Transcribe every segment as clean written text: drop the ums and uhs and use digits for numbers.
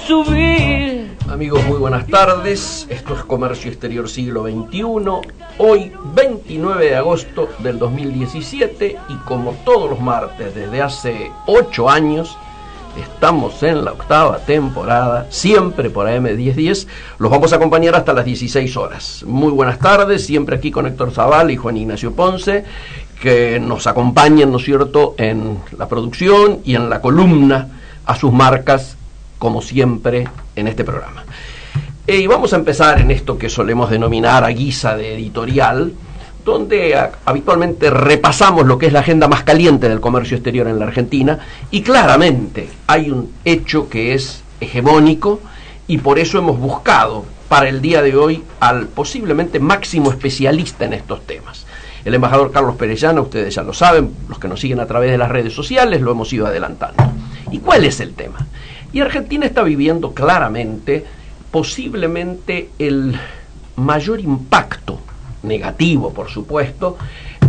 subir. Amigos, muy buenas tardes. Esto es Comercio Exterior Siglo XXI. Hoy, 29 de agosto del 2017, y como todos los martes desde hace 8 años, estamos en la 8ª temporada, siempre por AM 1010. Los vamos a acompañar hasta las 16 horas. Muy buenas tardes, siempre aquí con Héctor Zaval y Juan Ignacio Ponce, que nos acompañan, ¿no es cierto?, en la producción y en la columna a sus marcas, como siempre, en este programa. Y vamos a empezar en esto que solemos denominar a guisa de editorial, donde habitualmente repasamos lo que es la agenda más caliente del comercio exterior en la Argentina, y claramente hay un hecho que es hegemónico, y por eso hemos buscado para el día de hoy al posiblemente máximo especialista en estos temas. El embajador Carlos Perellana, ustedes ya lo saben, los que nos siguen a través de las redes sociales, lo hemos ido adelantando. ¿Y cuál es el tema? Y Argentina está viviendo claramente, posiblemente, el mayor impacto negativo, por supuesto,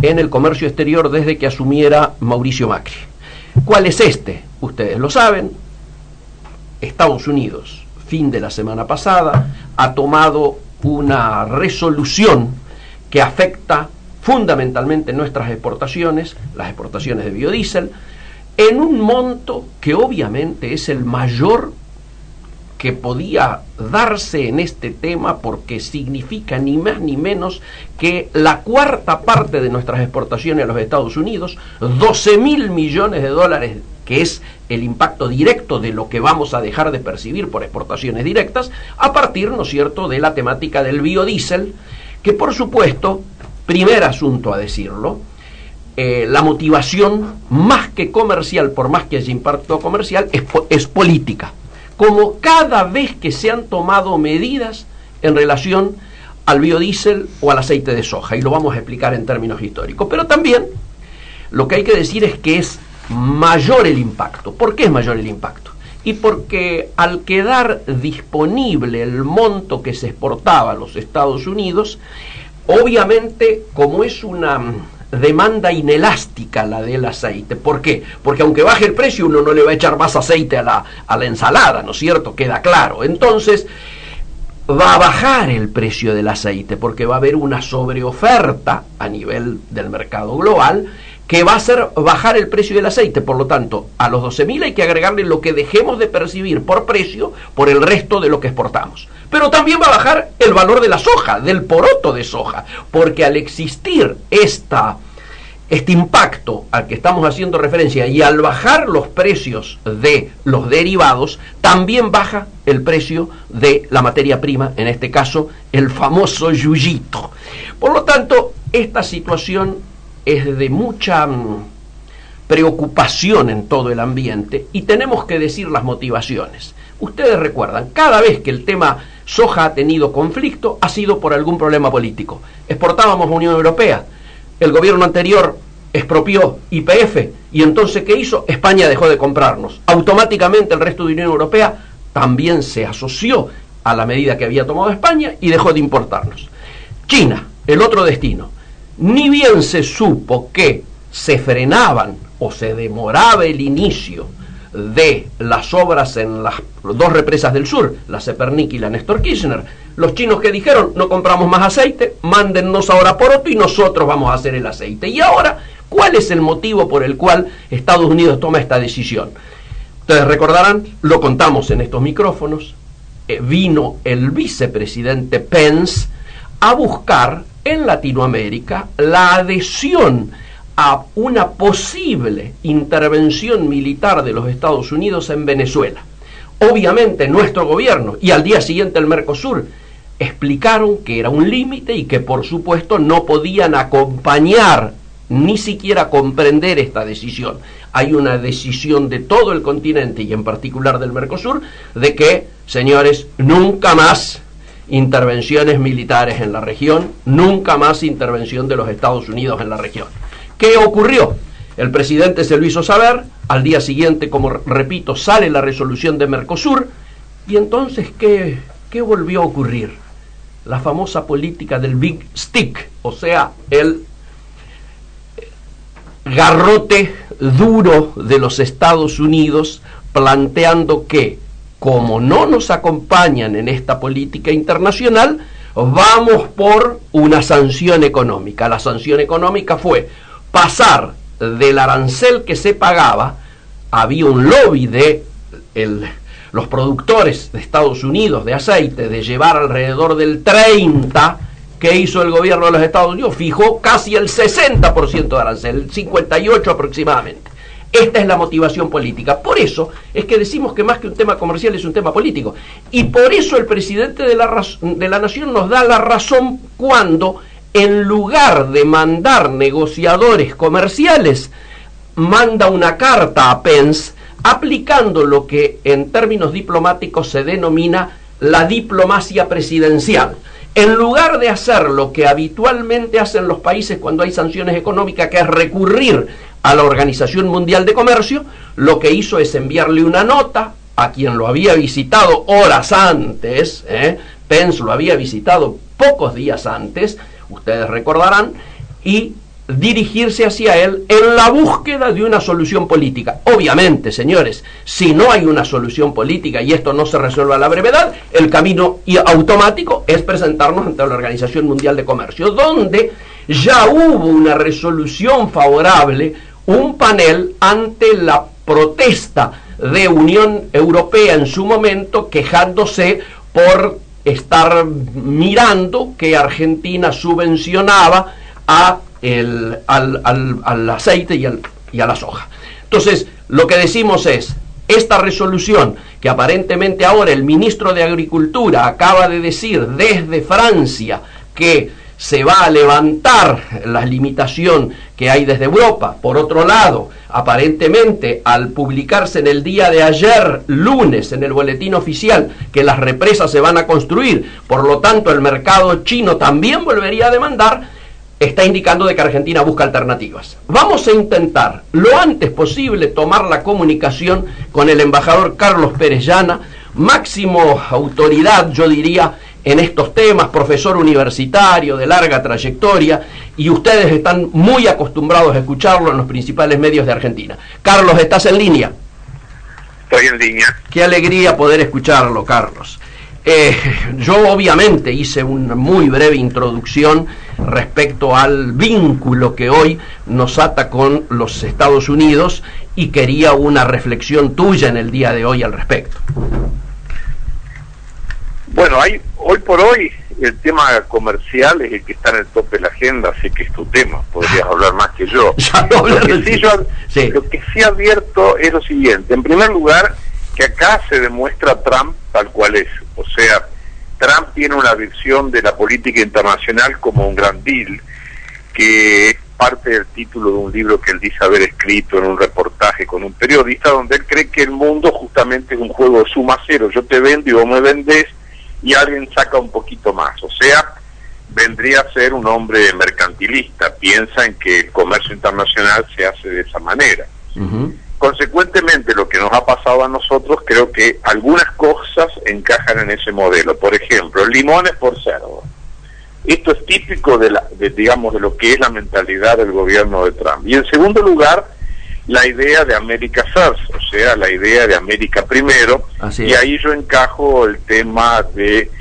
en el comercio exterior desde que asumiera Mauricio Macri. ¿Cuál es este? Ustedes lo saben. Estados Unidos, fin de la semana pasada, ha tomado una resolución que afecta fundamentalmente nuestras exportaciones, las exportaciones de biodiesel, en un monto que obviamente es el mayor que podía darse en este tema, porque significa ni más ni menos que la 1/4 parte de nuestras exportaciones a los Estados Unidos, 12.000 millones de dólares, que es el impacto directo de lo que vamos a dejar de percibir por exportaciones directas, a partir, ¿no es cierto?, de la temática del biodiesel, que por supuesto, primer asunto a decirlo, la motivación más que comercial, por más que haya impacto comercial, es política. Como cada vez que se han tomado medidas en relación al biodiesel o al aceite de soja, y lo vamos a explicar en términos históricos. Pero también lo que hay que decir es que es mayor el impacto. ¿Por qué es mayor el impacto? Y porque al quedar disponible el monto que se exportaba a los Estados Unidos, obviamente, como es una demanda inelástica la del aceite. ¿Por qué? Porque aunque baje el precio, uno no le va a echar más aceite a la ensalada, ¿no es cierto? Queda claro. Entonces, va a bajar el precio del aceite, porque va a haber una sobreoferta a nivel del mercado global que va a hacer bajar el precio del aceite. Por lo tanto, a los 12.000 hay que agregarle lo que dejemos de percibir por precio por el resto de lo que exportamos. Pero también va a bajar el valor de la soja, del poroto de soja, porque al existir este impacto al que estamos haciendo referencia, y al bajar los precios de los derivados, también baja el precio de la materia prima, en este caso el famoso yuyito. Por lo tanto, esta situación es de mucha preocupación en todo el ambiente, y tenemos que decir las motivaciones. Ustedes recuerdan, cada vez que el tema soja ha tenido conflicto, ha sido por algún problema político. Exportábamos a Unión Europea, el gobierno anterior expropió YPF, y entonces ¿qué hizo? España dejó de comprarnos. Automáticamente el resto de Unión Europea también se asoció a la medida que había tomado España y dejó de importarnos. China, el otro destino. Ni bien se supo que se frenaban o se demoraba el inicio de las obras en las 2 represas del sur, la Zepernik y la Néstor Kirchner, los chinos que dijeron: no compramos más aceite, mándennos ahora poroto y nosotros vamos a hacer el aceite. Y ahora, ¿cuál es el motivo por el cual Estados Unidos toma esta decisión? Ustedes recordarán, lo contamos en estos micrófonos, vino el vicepresidente Pence a buscar en Latinoamérica la adhesión a una posible intervención militar de los Estados Unidos en Venezuela. Obviamente nuestro gobierno y al día siguiente el Mercosur explicaron que era un límite y que por supuesto no podían acompañar ni siquiera comprender esta decisión. Hay una decisión de todo el continente y en particular del Mercosur de que, señores, nunca más intervenciones militares en la región, nunca más intervención de los Estados Unidos en la región. ¿Qué ocurrió? El presidente se lo hizo saber, al día siguiente, como repito, sale la resolución de Mercosur, y entonces, ¿qué volvió a ocurrir? La famosa política del Big Stick, o sea, el garrote duro de los Estados Unidos, planteando que como no nos acompañan en esta política internacional, vamos por una sanción económica. La sanción económica fue pasar del arancel que se pagaba, había un lobby de los productores de Estados Unidos de aceite de llevar alrededor del 30%. ¿Qué hizo el gobierno de los Estados Unidos? Fijó casi el 60% de arancel, el 58% aproximadamente. Esta es la motivación política. Por eso es que decimos que más que un tema comercial es un tema político. Y por eso el presidente de la Nación nos da la razón cuando, en lugar de mandar negociadores comerciales, manda una carta a Pence aplicando lo que en términos diplomáticos se denomina la diplomacia presidencial. En lugar de hacer lo que habitualmente hacen los países cuando hay sanciones económicas, que es recurrir a la Organización Mundial de Comercio, lo que hizo es enviarle una nota a quien lo había visitado horas antes, Pence lo había visitado pocos días antes, ustedes recordarán, y dirigirse hacia él en la búsqueda de una solución política. Obviamente, señores, si no hay una solución política y esto no se resuelve a la brevedad, el camino automático es presentarnos ante la Organización Mundial de Comercio, donde ya hubo una resolución favorable, un panel ante la protesta de Unión Europea en su momento, quejándose por estar mirando que Argentina subvencionaba al aceite y a la soja. Entonces, lo que decimos es, esta resolución, que aparentemente ahora el ministro de Agricultura acaba de decir desde Francia que se va a levantar la limitación que hay desde Europa. Por otro lado, aparentemente, al publicarse en el día de ayer, lunes, en el boletín oficial, que las represas se van a construir, por lo tanto el mercado chino también volvería a demandar, está indicando de que Argentina busca alternativas. Vamos a intentar lo antes posible tomar la comunicación con el embajador Carlos Pérez Llana, máximo autoridad, yo diría, en estos temas, profesor universitario de larga trayectoria, y ustedes están muy acostumbrados a escucharlo en los principales medios de Argentina. Carlos, ¿estás en línea? Estoy en línea. Qué alegría poder escucharlo, Carlos. Yo obviamente hice una muy breve introducción respecto al vínculo que hoy nos ata con los Estados Unidos y quería una reflexión tuya en el día de hoy al respecto. Bueno, hoy por hoy el tema comercial es el que está en el tope de la agenda, así que es tu tema, podrías hablar más que yo. Lo que sí advierto es lo siguiente: en primer lugar, que acá se demuestra Trump tal cual es. O sea, Trump tiene una visión de la política internacional como un gran deal, que es parte del título de un libro que él dice haber escrito en un reportaje con un periodista, donde él cree que el mundo justamente es un juego de suma cero. Yo te vendo y vos me vendés y alguien saca un poquito más. O sea, vendría a ser un hombre mercantilista, piensa en que el comercio internacional se hace de esa manera. Consecuentemente, lo que nos ha pasado a nosotros, creo que algunas cosas encajan en ese modelo. Por ejemplo, limones por cerdo. Esto es típico de lo que es la mentalidad del gobierno de Trump. Y en segundo lugar, la idea de America First, o sea, la idea de América primero. Y ahí yo encajo el tema de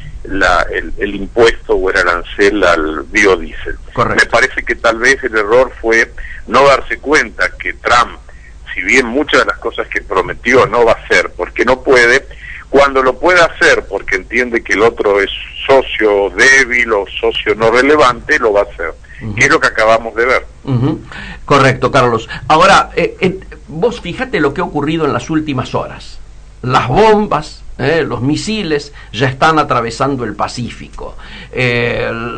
el impuesto o el arancel al biodiesel. Correcto. Me parece que tal vez el error fue no darse cuenta que Trump, si bien muchas de las cosas que prometió no va a hacer porque no puede, cuando lo pueda hacer porque entiende que el otro es socio débil o socio no relevante, lo va a hacer, que es lo que acabamos de ver. Correcto, Carlos. Ahora, vos fíjate lo que ha ocurrido en las últimas horas. Las bombas, los misiles ya están atravesando el Pacífico.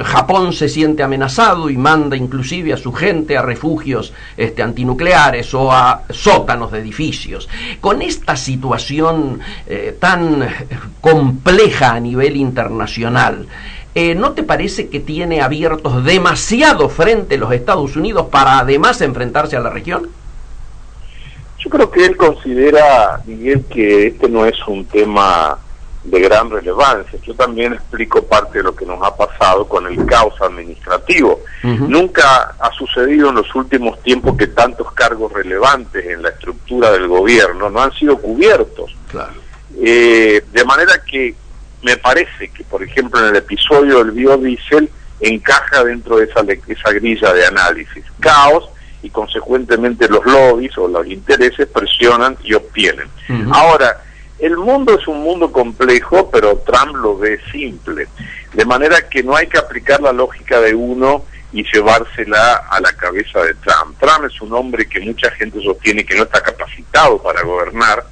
Japón se siente amenazado y manda inclusive a su gente a refugios antinucleares o a sótanos de edificios. Con esta situación tan compleja a nivel internacional, ¿no te parece que tiene abiertos demasiado frente los Estados Unidos para además enfrentarse a la región? Yo creo que él considera, Miguel, que este no es un tema de gran relevancia. Yo también explico parte de lo que nos ha pasado con el caos administrativo. Nunca ha sucedido en los últimos tiempos que tantos cargos relevantes en la estructura del gobierno no han sido cubiertos. Claro. De manera que me parece que, por ejemplo, en el episodio del biodiesel encaja dentro de esa grilla de análisis. Caos, y consecuentemente los lobbies o los intereses presionan y obtienen. Ahora, el mundo es un mundo complejo, pero Trump lo ve simple. De manera que no hay que aplicar la lógica de uno y llevársela a la cabeza de Trump. Trump es un hombre que mucha gente sostiene que no está capacitado para gobernar,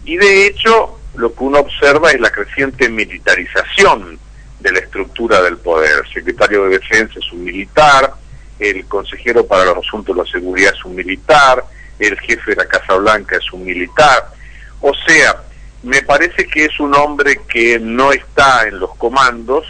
y de hecho lo que uno observa es la creciente militarización de la estructura del poder. El secretario de Defensa es un militar, el consejero para los asuntos de la seguridad es un militar, el jefe de la Casa Blanca es un militar. O sea, me parece que es un hombre que no está en los comandos,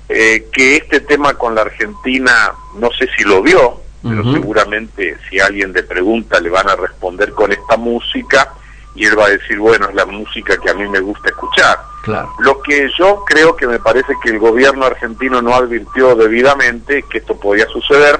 que este tema con la Argentina, no sé si lo vio, pero seguramente si alguien le pregunta le van a responder con esta música, y él va a decir, bueno, es la música que a mí me gusta escuchar. Claro. Lo que yo creo que me parece que el gobierno argentino no advirtió debidamente que esto podía suceder,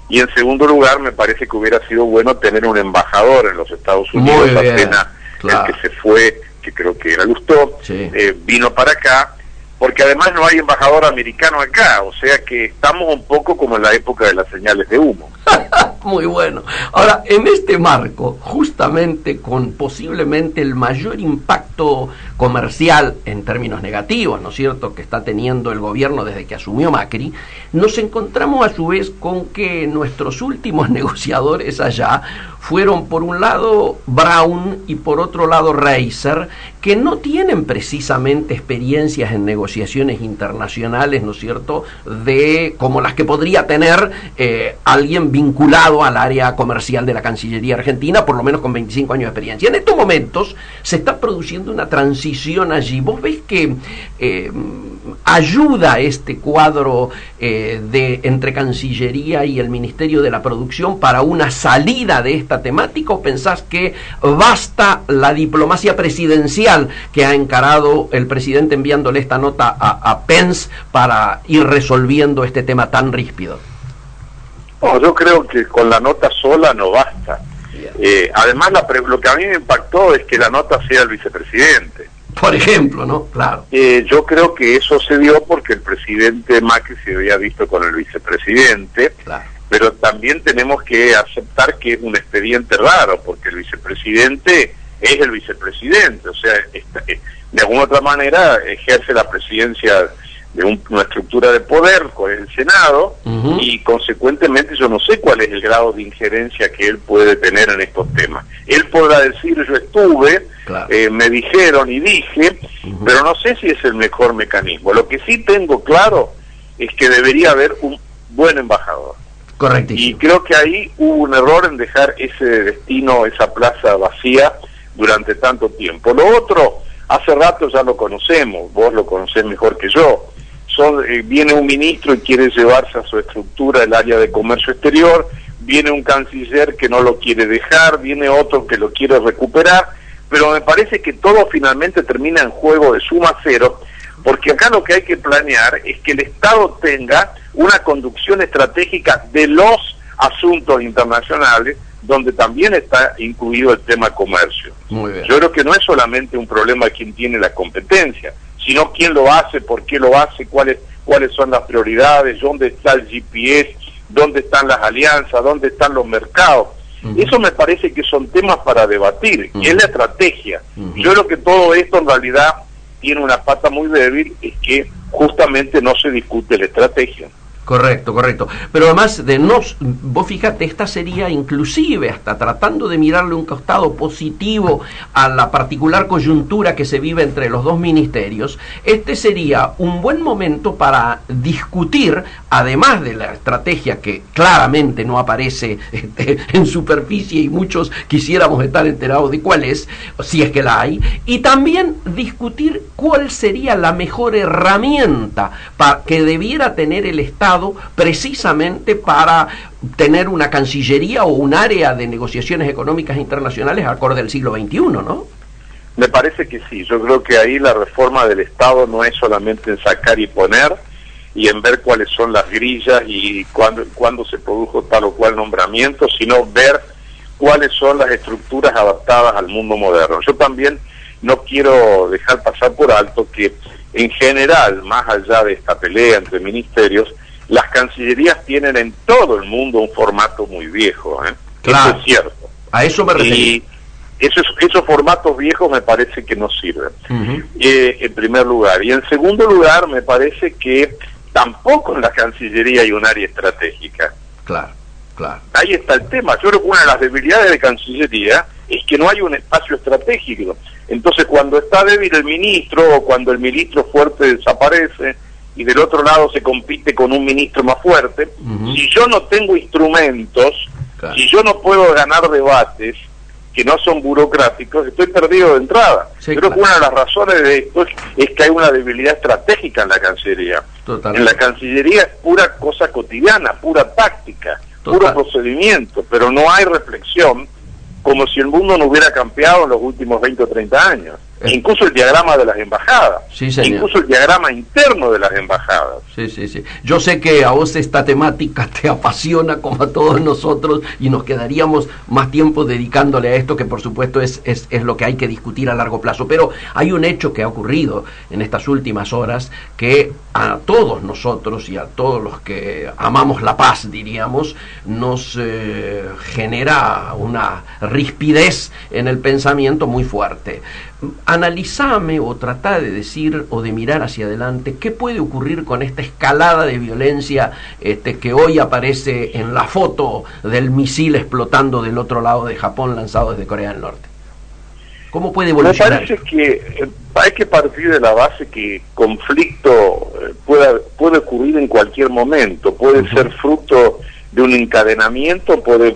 y en segundo lugar me parece que hubiera sido bueno tener un embajador en los Estados Unidos. Apenas claro. El que se fue, que creo que era Lustó, sí. Vino para acá, porque además no hay embajador americano acá, o sea que estamos un poco como en la época de las señales de humo. Muy bueno. Ahora, en este marco, justamente con posiblemente el mayor impacto comercial en términos negativos, ¿no es cierto?, que está teniendo el gobierno desde que asumió Macri, nos encontramos a su vez con que nuestros últimos negociadores allá fueron por un lado Brown y por otro lado Reiser, que no tienen precisamente experiencias en negociaciones internacionales, ¿no es cierto?, de como las que podría tener alguien vinculado al área comercial de la Cancillería Argentina, por lo menos con 25 años de experiencia. En estos momentos se está produciendo una transición allí. ¿Vos ves que ayuda este cuadro entre Cancillería y el Ministerio de la Producción para una salida de esta temática, o pensás que basta la diplomacia presidencial que ha encarado el presidente enviándole esta nota a Pence para ir resolviendo este tema tan ríspido? No, yo creo que con la nota sola no basta. Además, lo que a mí me impactó es que la nota sea el vicepresidente. Por ejemplo, ¿no? Claro. Yo creo que eso se dio porque el presidente Macri se había visto con el vicepresidente, claro. Pero también tenemos que aceptar que es un expediente raro, porque el vicepresidente es el vicepresidente, o sea, de alguna otra manera ejerce la presidencia de una estructura de poder con el Senado, y consecuentemente yo no sé cuál es el grado de injerencia que él puede tener en estos temas. Él podrá decir, yo estuve, claro. Me dijeron y dije, pero no sé si es el mejor mecanismo. Lo que sí tengo claro es que debería haber un buen embajador. Correctísimo. Y creo que ahí hubo un error en dejar ese destino, esa plaza vacía durante tanto tiempo. Lo otro, hace rato ya lo conocemos, vos lo conocés mejor que yo. Viene un ministro y quiere llevarse a su estructura el área de comercio exterior, viene un canciller que no lo quiere dejar, viene otro que lo quiere recuperar, pero me parece que todo finalmente termina en juego de suma cero, porque acá lo que hay que planear es que el Estado tenga una conducción estratégica de los asuntos internacionales, donde también está incluido el tema comercio. Muy bien. Yo creo que no es solamente un problema de quién tiene la competencia, sino quién lo hace, por qué lo hace, cuáles son las prioridades, dónde está el GPS, dónde están las alianzas, dónde están los mercados. Eso me parece que son temas para debatir, y es la estrategia. Yo creo que todo esto en realidad tiene una pata muy débil, es que justamente no se discute la estrategia. Correcto, correcto. Pero además, vos fíjate, esta sería inclusive, hasta tratando de mirarle un costado positivo a la particular coyuntura que se vive entre los dos ministerios, este sería un buen momento para discutir, además de la estrategia que claramente no aparece en superficie y muchos quisiéramos estar enterados de cuál es, si es que la hay, y también discutir cuál sería la mejor herramienta que debiera tener el Estado precisamente para tener una cancillería o un área de negociaciones económicas internacionales acorde al siglo XXI, ¿no? Me parece que sí. Yo creo que ahí la reforma del Estado no es solamente en sacar y poner y en ver cuáles son las grillas y cuándo se produjo tal o cual nombramiento, sino ver cuáles son las estructuras adaptadas al mundo moderno. Yo también no quiero dejar pasar por alto que en general, más allá de esta pelea entre ministerios, las cancillerías tienen en todo el mundo un formato muy viejo, ¿eh? Claro. Eso es cierto. A eso me refiero. Y esos formatos viejos me parece que no sirven, en primer lugar. Y en segundo lugar, me parece que tampoco en la Cancillería hay un área estratégica. Claro, claro. Ahí está el tema. Yo creo que una de las debilidades de Cancillería es que no hay un espacio estratégico. Entonces, cuando está débil el ministro, o cuando el ministro fuerte desaparece, y del otro lado se compite con un ministro más fuerte, si yo no tengo instrumentos, claro, si yo no puedo ganar debates que no son burocráticos, estoy perdido de entrada. Sí, creo que una de las razones de esto es que hay una debilidad estratégica en la Cancillería. Totalmente. En la Cancillería es pura cosa cotidiana, pura táctica, puro procedimiento, pero no hay reflexión, como si el mundo no hubiera cambiado en los últimos 20 o 30 años. Incluso el diagrama de las embajadas, sí, incluso el diagrama interno de las embajadas. Sí, sí, sí. Yo sé que a vos esta temática te apasiona como a todos nosotros y nos quedaríamos más tiempo dedicándole a esto, que por supuesto es lo que hay que discutir a largo plazo. Pero hay un hecho que ha ocurrido en estas últimas horas que a todos nosotros y a todos los que amamos la paz, diríamos, nos genera una rispidez en el pensamiento muy fuerte. Analizame o tratá de decir o de mirar hacia adelante qué puede ocurrir con esta escalada de violencia que hoy aparece en la foto del misil explotando del otro lado de Japón lanzado desde Corea del Norte. ¿Cómo puede evolucionar? Me parece que hay que partir de la base que conflicto puede ocurrir en cualquier momento, puede ser fruto de un encadenamiento, puede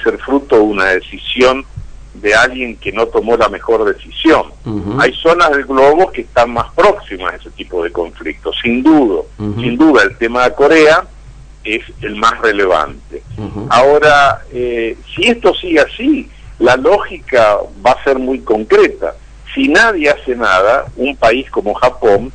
ser fruto de una decisión de alguien que no tomó la mejor decisión. Hay zonas del globo que están más próximas a ese tipo de conflictos, sin duda. Sin duda, el tema de Corea es el más relevante. Ahora, si esto sigue así, la lógica va a ser muy concreta. Si nadie hace nada, un país como Japón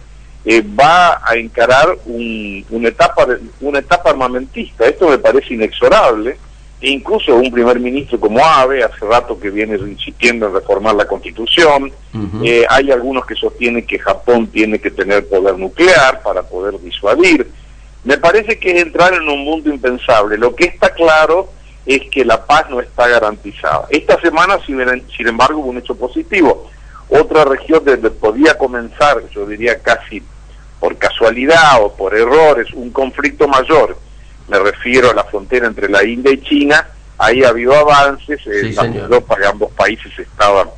va a encarar una etapa armamentista. Esto me parece inexorable. E incluso un primer ministro como Abe, hace rato que viene insistiendo en reformar la Constitución. Hay algunos que sostienen que Japón tiene que tener poder nuclear para poder disuadir. Me parece que es entrar en un mundo impensable. Lo que está claro es que la paz no está garantizada. Esta semana, sin embargo, hubo un hecho positivo. Otra región donde podía comenzar, yo diría casi por casualidad o por errores, un conflicto mayor. Me refiero a la frontera entre la India y China. Ahí ha habido avances, ambos países estaban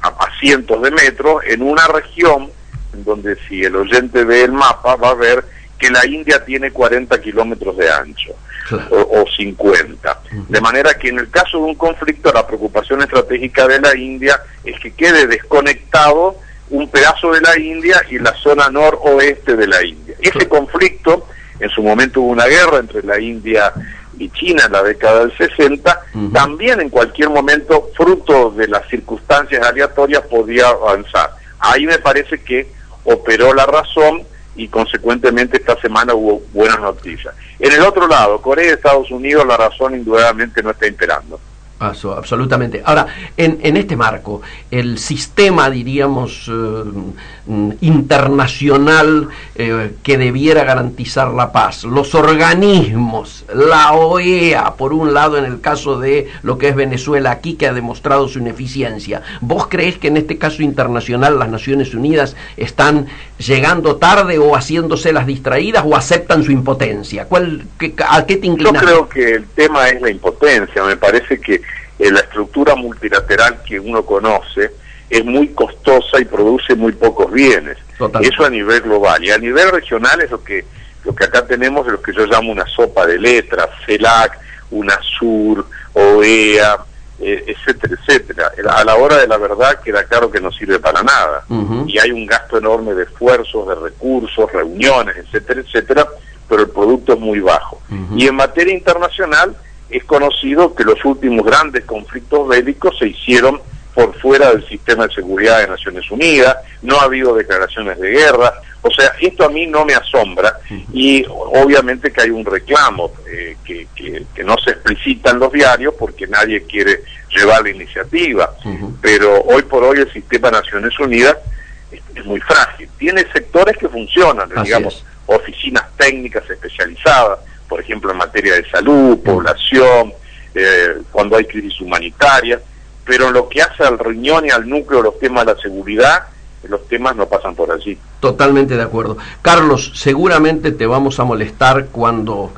a cientos de metros, en una región en donde, si el oyente ve el mapa, va a ver que la India tiene 40 kilómetros de ancho, o 50. De manera que en el caso de un conflicto, la preocupación estratégica de la India es que quede desconectado un pedazo de la India y la zona noroeste de la India. Ese conflicto, en su momento hubo una guerra entre la India y China en la década del 60, también en cualquier momento, fruto de las circunstancias aleatorias, podía avanzar. Ahí me parece que operó la razón y consecuentemente esta semana hubo buenas noticias. En el otro lado, Corea y Estados Unidos, la razón indudablemente no está imperando. Absolutamente. Ahora, en este marco, el sistema, diríamos, internacional que debiera garantizar la paz, los organismos, la OEA, por un lado, en el caso de lo que es Venezuela aquí, que ha demostrado su ineficiencia. ¿Vos creés que en este caso internacional las Naciones Unidas están llegando tarde o haciéndose las distraídas o aceptan su impotencia? ¿A qué te inclinas? Yo creo que el tema es la impotencia. Me parece que la estructura multilateral que uno conoce es muy costosa y produce muy pocos bienes. Totalmente. Eso a nivel global. Y a nivel regional es lo que acá tenemos, es lo que yo llamo una sopa de letras: CELAC, UNASUR, OEA, etcétera, etcétera. A la hora de la verdad queda claro que no sirve para nada. Y hay un gasto enorme de esfuerzos, de recursos, reuniones, etcétera, etcétera, pero el producto es muy bajo. Y en materia internacional es conocido que los últimos grandes conflictos bélicos se hicieron por fuera del sistema de seguridad de Naciones Unidas, no ha habido declaraciones de guerra. O sea, esto a mí no me asombra, y obviamente que hay un reclamo que no se explicita en los diarios porque nadie quiere llevar la iniciativa, pero hoy por hoy el sistema de Naciones Unidas es muy frágil. Tiene sectores que funcionan, digamos, oficinas técnicas especializadas, por ejemplo en materia de salud, población, cuando hay crisis humanitaria, pero en lo que hace al riñón y al núcleo de los temas de la seguridad, los temas no pasan por allí. Totalmente de acuerdo. Carlos, seguramente te vamos a molestar cuando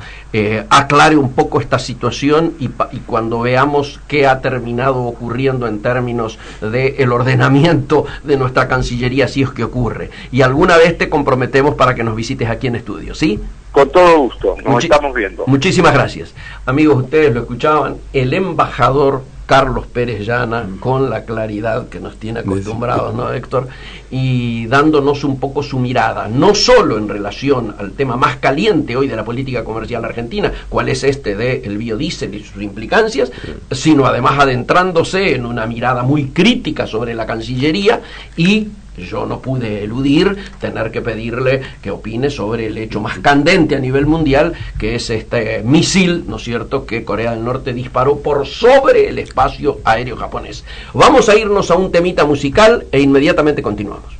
aclare un poco esta situación y cuando veamos qué ha terminado ocurriendo en términos del ordenamiento de nuestra Cancillería, si es que ocurre. Y alguna vez te comprometemos para que nos visites aquí en estudio, ¿sí? Con todo gusto, nos estamos viendo. Muchísimas gracias. Amigos, ustedes lo escuchaban, el embajador Carlos Pérez Llana, con la claridad que nos tiene acostumbrados, ¿no, Héctor? Y dándonos un poco su mirada, no solo en relación al tema más caliente hoy de la política comercial argentina, cuál es este del biodiesel y sus implicancias, sino además adentrándose en una mirada muy crítica sobre la Cancillería, y yo no pude eludir tener que pedirle que opine sobre el hecho más candente a nivel mundial, que es este misil, ¿no es cierto?, que Corea del Norte disparó por sobre el espacio aéreo japonés. Vamos a irnos a un temita musical e inmediatamente continuamos.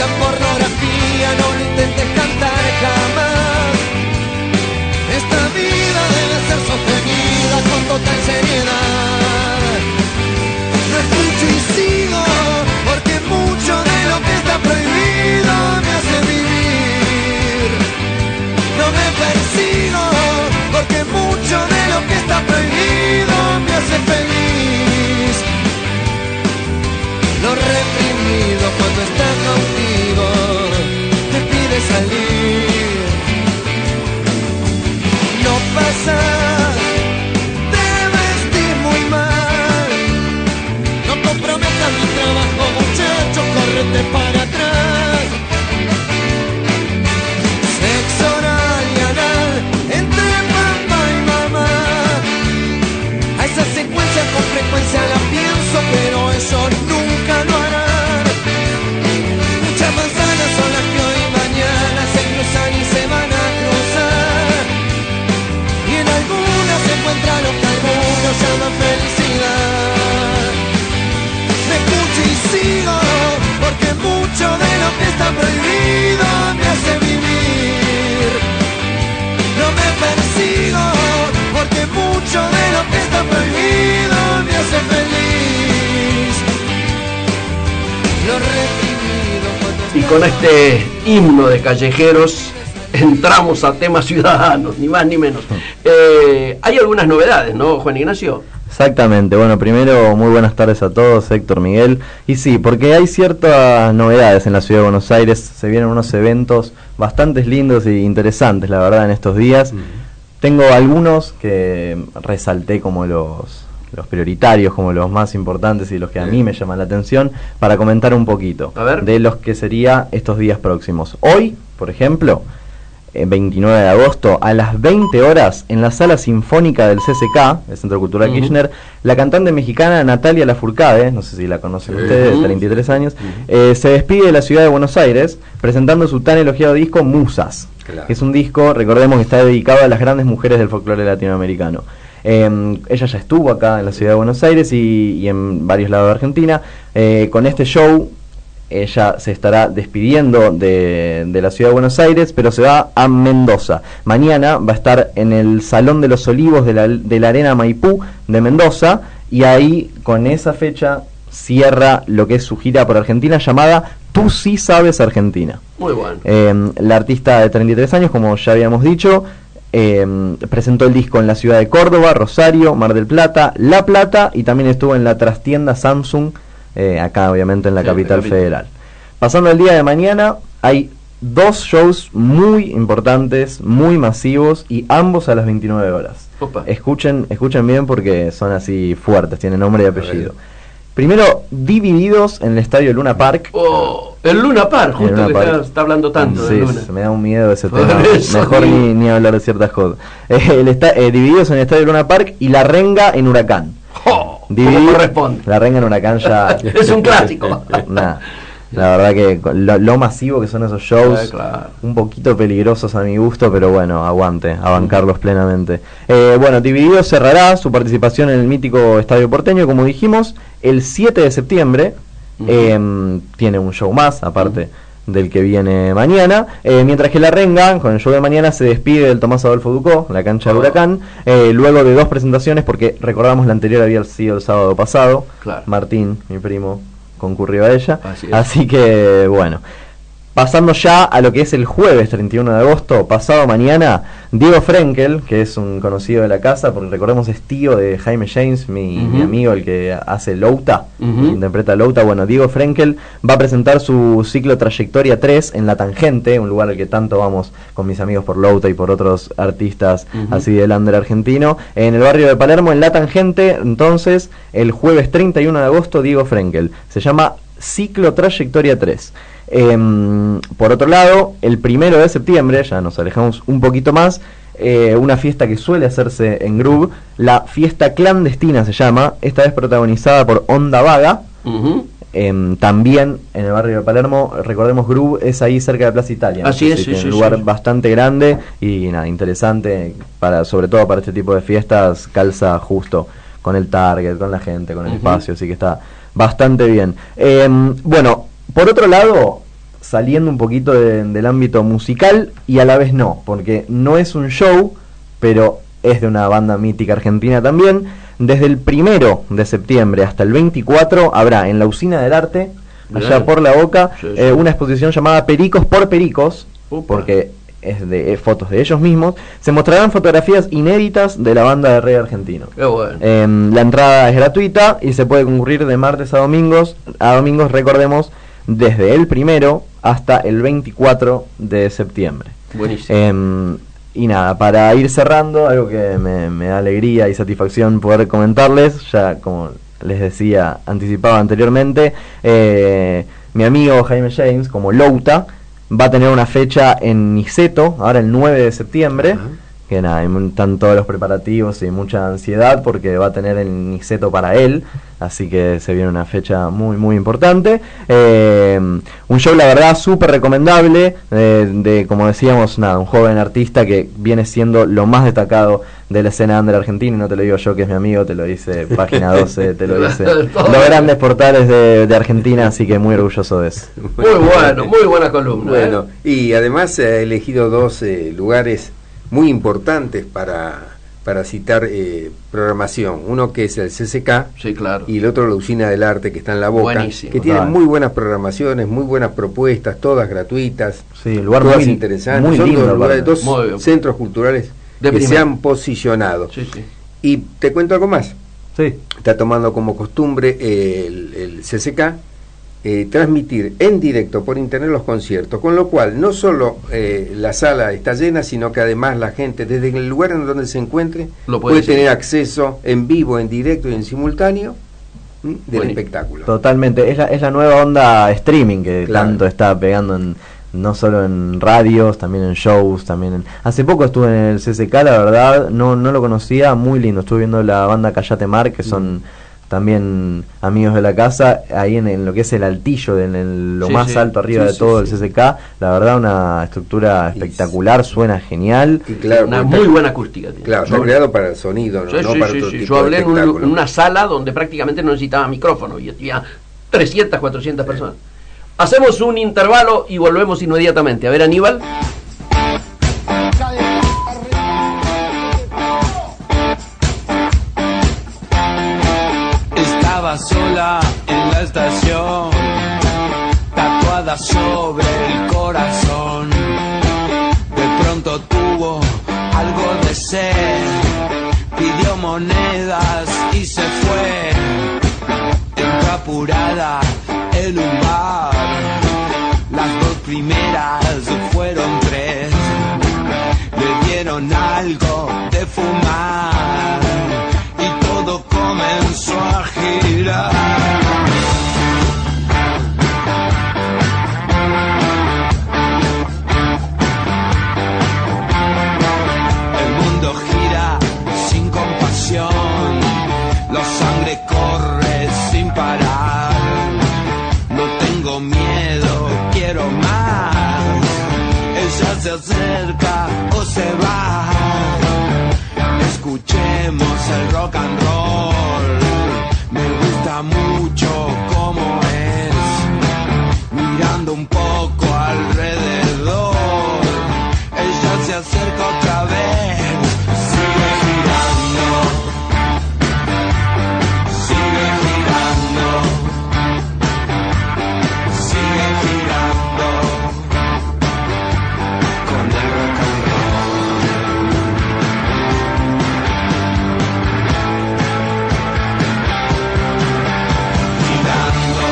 Pornografía, no lo intentes cantar jamás. Esta vida debe ser sostenida con total seriedad. No escucho y sigo, porque mucho de lo que está prohibido me hace vivir. No me persigo, porque mucho de lo que está prohibido me hace feliz. Lo reprimido cuando está cautivo te pide salir. No pasa de vestir muy mal. No comprometas mi trabajo, muchacho, córrete para atrás. Sexo oral y anal entre papá y mamá. A esa secuencia con frecuencia la pienso, pero eso nunca lo hará. Muchas manzanas son las que hoy y mañana se cruzan y se van a cruzar, y en algunas se encuentra lo que algunos llaman felicidad. Me escucho y sigo, porque mucho de lo que está prohibido me hace vivir. No me persigo, porque mucho de lo que está prohibido me hace feliz. Lo reprimido. Y con este himno de callejeros entramos a temas ciudadanos, ni más ni menos. Hay algunas novedades, ¿no, Juan Ignacio? Exactamente. Bueno, primero, muy buenas tardes a todos, Héctor, Miguel. Y sí, porque hay ciertas novedades en la ciudad de Buenos Aires. Se vienen unos eventos bastante lindos e interesantes, la verdad, en estos días. Tengo algunos que resalté como los prioritarios, como los más importantes y los que a mí me llaman la atención, para comentar un poquito de los que sería estos días próximos. Hoy, por ejemplo, 29 de agosto, a las 20 horas, en la Sala Sinfónica del CCK, el Centro Cultural Kirchner, la cantante mexicana Natalia Lafourcade, no sé si la conocen ustedes, de 33 años, se despide de la ciudad de Buenos Aires, presentando su tan elogiado disco Musas, que es un disco, recordemos, que está dedicado a las grandes mujeres del folclore latinoamericano. Ella ya estuvo acá en la ciudad de Buenos Aires y en varios lados de Argentina. Con este show ella se estará despidiendo de la ciudad de Buenos Aires, pero se va a Mendoza. Mañana va a estar en el Salón de los Olivos de la Arena Maipú de Mendoza, y ahí con esa fecha cierra lo que es su gira por Argentina llamada Tú sí sabes Argentina. Muy bueno. La artista de 33 años, como ya habíamos dicho, presentó el disco en la ciudad de Córdoba, Rosario, Mar del Plata, La Plata y también estuvo en la trastienda Samsung, acá obviamente en la capital federal. Pasando el día de mañana, hay 2 shows muy importantes, muy masivos y ambos a las 29 horas. Opa. Escuchen bien porque son así fuertes, tienen nombre y apellido. Primero, Divididos en el estadio Luna Park. Oh, el Luna Park, justo Luna que Park. Está hablando tanto. Sí, Luna. me da un miedo ese Por tema. eso, Mejor ni hablar de ciertas cosas. Divididos en el estadio Luna Park y La Renga en Huracán. Oh, como corresponde. La Renga en Huracán ya... Es un clásico. Nada. La verdad que lo masivo que son esos shows, claro. Un poquito peligrosos a mi gusto, pero bueno, aguante, a bancarlos plenamente. Bueno, Divididos cerrará su participación en el mítico Estadio Porteño, como dijimos, el 7 de septiembre. Tiene un show más, aparte del que viene mañana, mientras que La Renga, con el show de mañana, se despide del Tomás Adolfo Ducó, la cancha de Huracán, luego de 2 presentaciones, porque recordamos la anterior había sido el sábado pasado. Claro. Martín, mi primo, concurrió a ella, así que bueno, pasando ya a lo que es el jueves 31 de agosto, pasado mañana, Diego Frenkel, que es un conocido de la casa, porque recordemos es tío de Jaime James, mi amigo, el que hace Louta, interpreta Louta. Bueno, Diego Frenkel va a presentar su ciclo Trayectoria 3 en La Tangente, un lugar al que tanto vamos con mis amigos por Louta y por otros artistas así del under argentino, en el barrio de Palermo, en La Tangente. Entonces, el jueves 31 de agosto, Diego Frenkel, se llama Ciclo Trayectoria 3. Por otro lado, el 1 de septiembre, ya nos alejamos un poquito más, una fiesta que suele hacerse en Groove, la fiesta clandestina se llama, esta vez protagonizada por Onda Vaga, también en el barrio de Palermo. Recordemos, Groove es ahí cerca de Plaza Italia, así es, un lugar bastante grande y nada, interesante, sobre todo para este tipo de fiestas, calza justo con el target, con la gente, con el espacio, así que está bastante bien. Bueno, por otro lado, saliendo un poquito del ámbito musical y a la vez no, porque no es un show, pero es de una banda mítica argentina también. Desde el 1 de septiembre hasta el 24 habrá en la Usina del Arte, allá por La Boca, una exposición llamada Pericos por Pericos, porque es de fotos de ellos mismos. Se mostrarán fotografías inéditas de la banda de reggae argentino. Qué bueno. La entrada es gratuita y se puede concurrir de martes a domingos, recordemos, desde el 1 hasta el 24 de septiembre. Buenísimo. Y nada, para ir cerrando, algo que me da alegría y satisfacción poder comentarles, ya como les decía, anticipaba anteriormente, mi amigo Jaime James, como Louta, va a tener una fecha en Niceto, ahora el 9 de septiembre, que nada, están todos los preparativos y mucha ansiedad porque va a tener el Niceto para él, así que se viene una fecha muy muy importante. Un show la verdad súper recomendable, de como decíamos, nada, un joven artista que viene siendo lo más destacado de la escena under argentina, y no te lo digo yo que es mi amigo, te lo dice Página 12, te lo dice los grandes portales de Argentina, así que muy orgulloso de eso. Muy bueno, muy buena columna. Bueno, y además ha elegido 2 lugares muy importantes para citar programación. Uno que es el CCK, sí, claro, y el otro la Usina del Arte, que está en La Boca. Buenísimo, que tienen muy buenas programaciones, muy buenas propuestas, todas gratuitas, sí, lugar todas muy interesantes. muy son lindo, 2 lugares, 2 centros culturales que se han posicionado. Sí, sí. Y te cuento algo más. Sí. Está tomando como costumbre el CCK transmitir en directo por internet los conciertos, con lo cual no solo la sala está llena, sino que además la gente desde el lugar en donde se encuentre puede tener acceso en vivo, en directo y en simultáneo del espectáculo. Totalmente, es la nueva onda streaming que tanto está pegando no solo en radios, también en shows, hace poco estuve en el CCK, la verdad no lo conocía, muy lindo. Estuve viendo la banda Callate Mar, que son también amigos de la casa, ahí en lo que es el altillo, lo más alto arriba de todo el CCK. La verdad, una estructura espectacular, suena genial. Y claro, una muy buena acústica tiene. Claro, está creado para el sonido, no para otro tipo. Yo hablé en una sala donde prácticamente no necesitaba micrófono y había 300, 400 personas. Hacemos un intervalo y volvemos inmediatamente. A ver, Aníbal. Estaba sola en estación, tatuada sobre el corazón. De pronto tuvo algo de sed, pidió monedas y se fue. Entró apurada en un bar, las dos primeras fueron 3. Le dieron algo de fumar y todo comenzó a girar. El mundo gira sin compasión, la sangre corre sin parar. No tengo miedo, quiero más. Ella se acerca o se va. Escuchemos el rock and roll. Me gusta mucho cómo es. Mirando un poco alrededor, ella se acerca otra vez. Sigue girando, sigue girando, sigue girando con el rock and roll. Girando,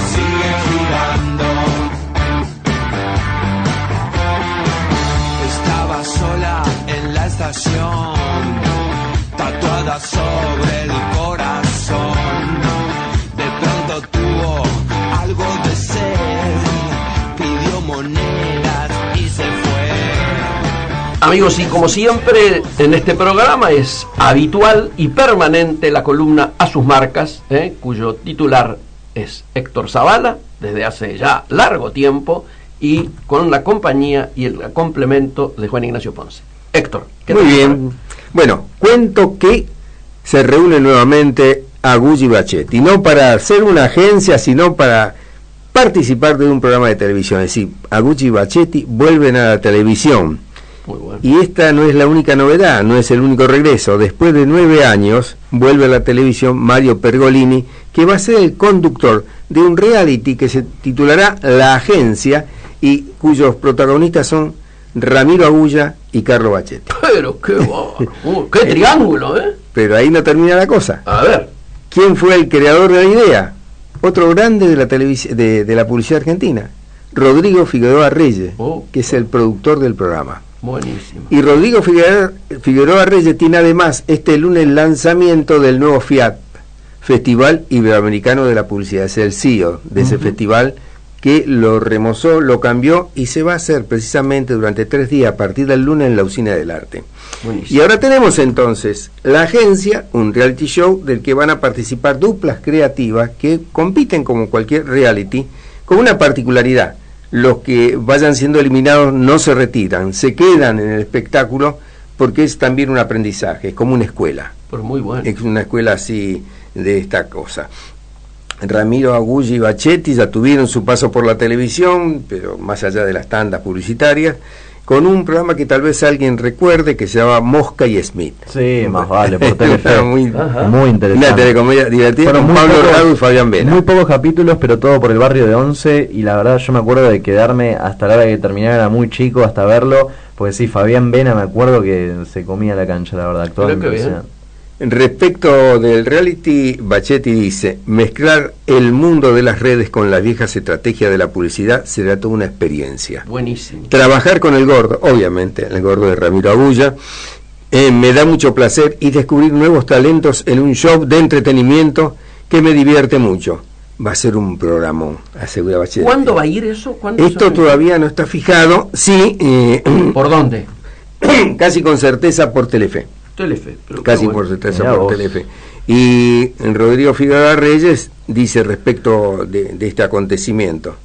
sigue girando. Estaba sola en la estación, tatuada sobre el corazón. De pronto tuvo algo de sed, pidió monedas y se fue. Amigos, y como siempre en este programa es habitual y permanente la columna A sus marcas, cuyo titular es Héctor Zavala, desde hace ya largo tiempo, y con la compañía y el complemento de Juan Ignacio Ponce. Héctor, ¿qué Muy tal? bien. Bueno, cuento que se reúne nuevamente Agulli Bachetti, no para hacer una agencia, sino para participar de un programa de televisión. Es decir, Agulli Bachetti vuelven a la televisión. Muy bueno. Y esta no es la única novedad, no es el único regreso. Después de 9 años, vuelve a la televisión Mario Pergolini, que va a ser el conductor de un reality que se titulará La Agencia y cuyos protagonistas son Ramiro Agulla y Carlo Bachetti. Pero qué triángulo, ¿eh? Pero ahí no termina la cosa. A ver. ¿Quién fue el creador de la idea? Otro grande de la de la publicidad argentina, Rodrigo Figueroa Reyes, que es el productor del programa. Buenísimo. Y Rodrigo Figueroa Reyes tiene además este lunes el lanzamiento del nuevo FIAP, Festival Iberoamericano de la Publicidad. Es el CEO de ese festival, que lo remozó, lo cambió y se va a hacer precisamente durante 3 días a partir del lunes en la Usina del Arte. Buenísimo. Y ahora tenemos entonces La Agencia, un reality show del que van a participar duplas creativas que compiten como cualquier reality, con una particularidad: los que vayan siendo eliminados no se retiran, se quedan en el espectáculo, porque es también un aprendizaje, es como una escuela. Pero muy bueno. Es una escuela así de esta cosa. Ramiro Agulli y Bachetti ya tuvieron su paso por la televisión, pero más allá de las tandas publicitarias, con un programa que tal vez alguien recuerde, que se llama Mosca y Smith. Sí, más vale, por Telefe. muy interesante. Una telecomedia divertida con Pablo Rado y Fabián Vena. Muy pocos capítulos, pero todo por el barrio de Once, y la verdad yo me acuerdo de quedarme hasta la hora de que terminara, era muy chico, hasta verlo, porque sí, Fabián Vena me acuerdo que se comía la cancha, la verdad, actuaba impresionante. Respecto del reality, Bachetti dice: mezclar el mundo de las redes con las viejas estrategias de la publicidad será toda una experiencia. Buenísimo. Trabajar con el gordo, obviamente, el gordo de Ramiro Agulla, me da mucho placer, y descubrir nuevos talentos en un show de entretenimiento que me divierte mucho. Va a ser un programón, asegura Bachetti. ¿Cuándo va a ir eso? Esto todavía no está fijado, sí. ¿Por dónde? Casi con certeza por Telefe. Telefe. Pero casi por certeza por Telefe. Y Rodrigo Figueroa Reyes dice respecto de este acontecimiento: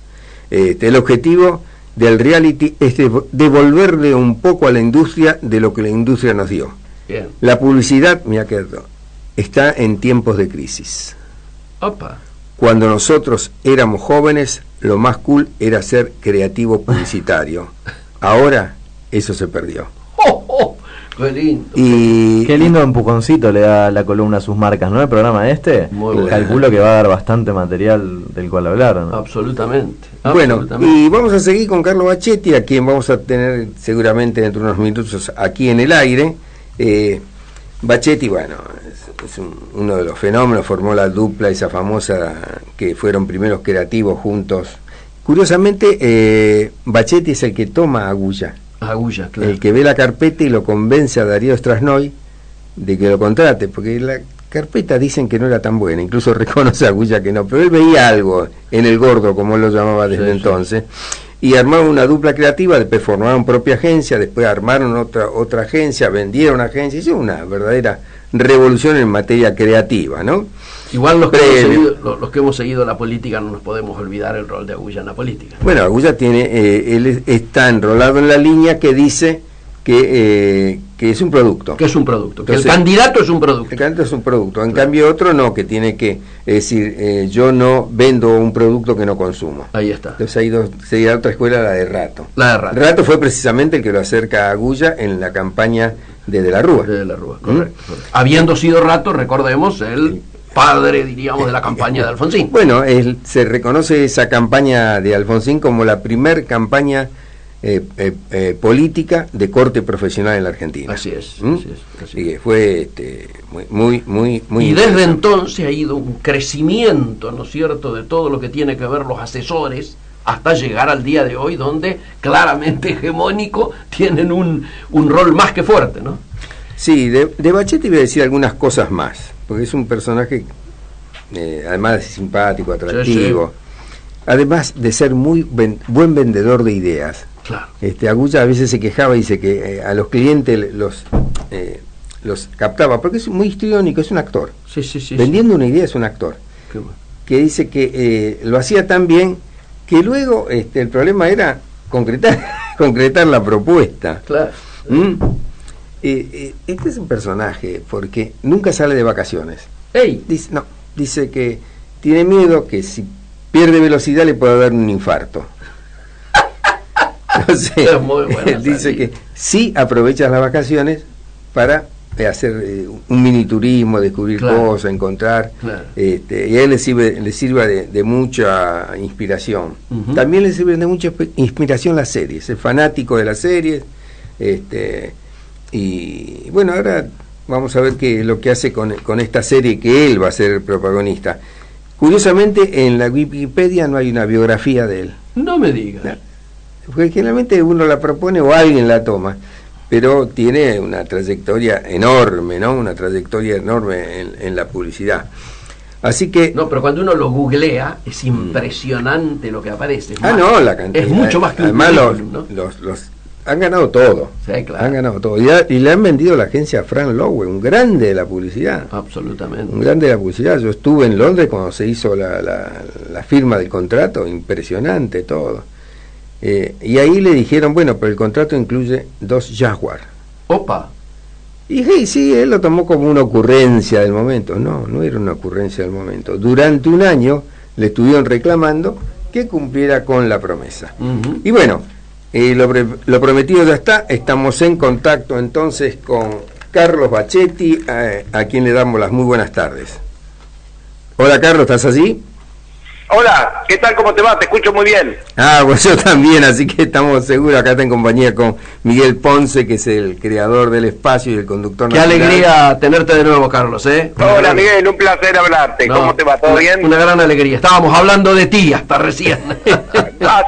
el objetivo del reality es devolverle un poco a la industria de lo que la industria nos dio. Bien. La publicidad, mira que está en tiempos de crisis. Opa. Cuando nosotros éramos jóvenes, lo más cool era ser creativo publicitario. Ahora eso se perdió. ¡Oh, oh! Qué lindo. Y qué lindo empujoncito le da la columna a sus marcas, ¿no? El programa calculo que va a dar bastante material del cual hablar, ¿no? Absolutamente. Bueno, y vamos a seguir con Carlo Bacchetti, a quien vamos a tener seguramente dentro de unos minutos aquí en el aire. Bacchetti, bueno, es uno de los fenómenos, formó la dupla esa famosa que fueron primeros creativos juntos. Curiosamente, Bacchetti es el que toma a Agulla. Agulla, claro. El que ve la carpeta y lo convence a Darío Strasnoy de que lo contrate, porque la carpeta dicen que no era tan buena, incluso reconoce a Agulla que no, pero él veía algo en el gordo, como él lo llamaba desde entonces, y armaron una dupla creativa, después formaron propia agencia, después armaron otra agencia, vendieron agencia, hicieron una verdadera revolución en materia creativa, ¿no? Igual los que hemos seguido la política no nos podemos olvidar el rol de Agulla en la política. Bueno, Agulla él está enrolado en la línea que dice que es un producto. Que es un producto. Entonces, que el candidato es un producto. El candidato es un producto. En cambio otro no, que tiene que decir, yo no vendo un producto que no consumo. Ahí está. Entonces ha ido a otra escuela, la de Rato. Rato fue precisamente el que lo acerca a Agulla en la campaña de la Rúa. De la Rúa, correcto. Habiendo sido Rato, recordemos, el padre, diríamos, de la campaña de Alfonsín. Bueno, se reconoce esa campaña de Alfonsín como la primer campaña política de corte profesional en la Argentina. Así es. Así que fue muy y desde entonces ha ido un crecimiento, ¿no es cierto?, de todo lo que tiene que ver los asesores, hasta llegar al día de hoy, donde claramente hegemónico tienen un rol más que fuerte, ¿no? Sí, de Bacchetti voy a decir algunas cosas más, porque es un personaje, además de simpático, atractivo, además de ser muy buen vendedor de ideas. Claro. Agulla a veces se quejaba y dice que a los clientes los captaba, porque es muy histriónico, es un actor. Vendiendo una idea es un actor. Qué bueno. Que dice que lo hacía tan bien que luego el problema era concretar la propuesta. Claro. Este es un personaje porque nunca sale de vacaciones. Dice que tiene miedo que si pierde velocidad le pueda dar un infarto. Entonces, él dice que sí aprovechas las vacaciones para hacer un miniturismo, descubrir cosas, encontrar, y a él le sirve de mucha inspiración. También le sirve de mucha inspiración las series, es fanático de las series, y bueno, ahora vamos a ver qué es lo que hace con esta serie que él va a ser el protagonista. Curiosamente, en la Wikipedia no hay una biografía de él. No me digas. ¿No? Porque generalmente uno la propone o alguien la toma, pero tiene una trayectoria enorme, ¿no? Una trayectoria enorme en la publicidad. Así que... No, pero cuando uno lo googlea, es impresionante lo que aparece. La cantidad. Es mucho más que además los han ganado todo. Sí, claro. Han ganado todo. Y le han vendido la agencia a Frank Lowe, un grande de la publicidad. Absolutamente. Un grande de la publicidad. Yo estuve en Londres cuando se hizo la firma del contrato, impresionante todo. Y ahí le dijeron, bueno, pero el contrato incluye 2 Jaguar. ¡Opa! Y sí, él lo tomó como una ocurrencia del momento. No era una ocurrencia del momento. Durante un año le estuvieron reclamando que cumpliera con la promesa. Y bueno, lo prometido ya está. Estamos en contacto entonces con Carlos Bacchetti, a quien le damos las muy buenas tardes. Hola Carlos, ¿estás allí? Hola, ¿qué tal? ¿Cómo te va? Te escucho muy bien. Pues yo también, así que estamos seguros. Acá está en compañía con Miguel Ponce, que es el creador del espacio y el conductor nacional. Qué alegría tenerte de nuevo, Carlos, ¿eh? Hola, Miguel, un placer hablarte. ¿Cómo te va? ¿Todo bien? Una gran alegría. Estábamos hablando de ti hasta recién.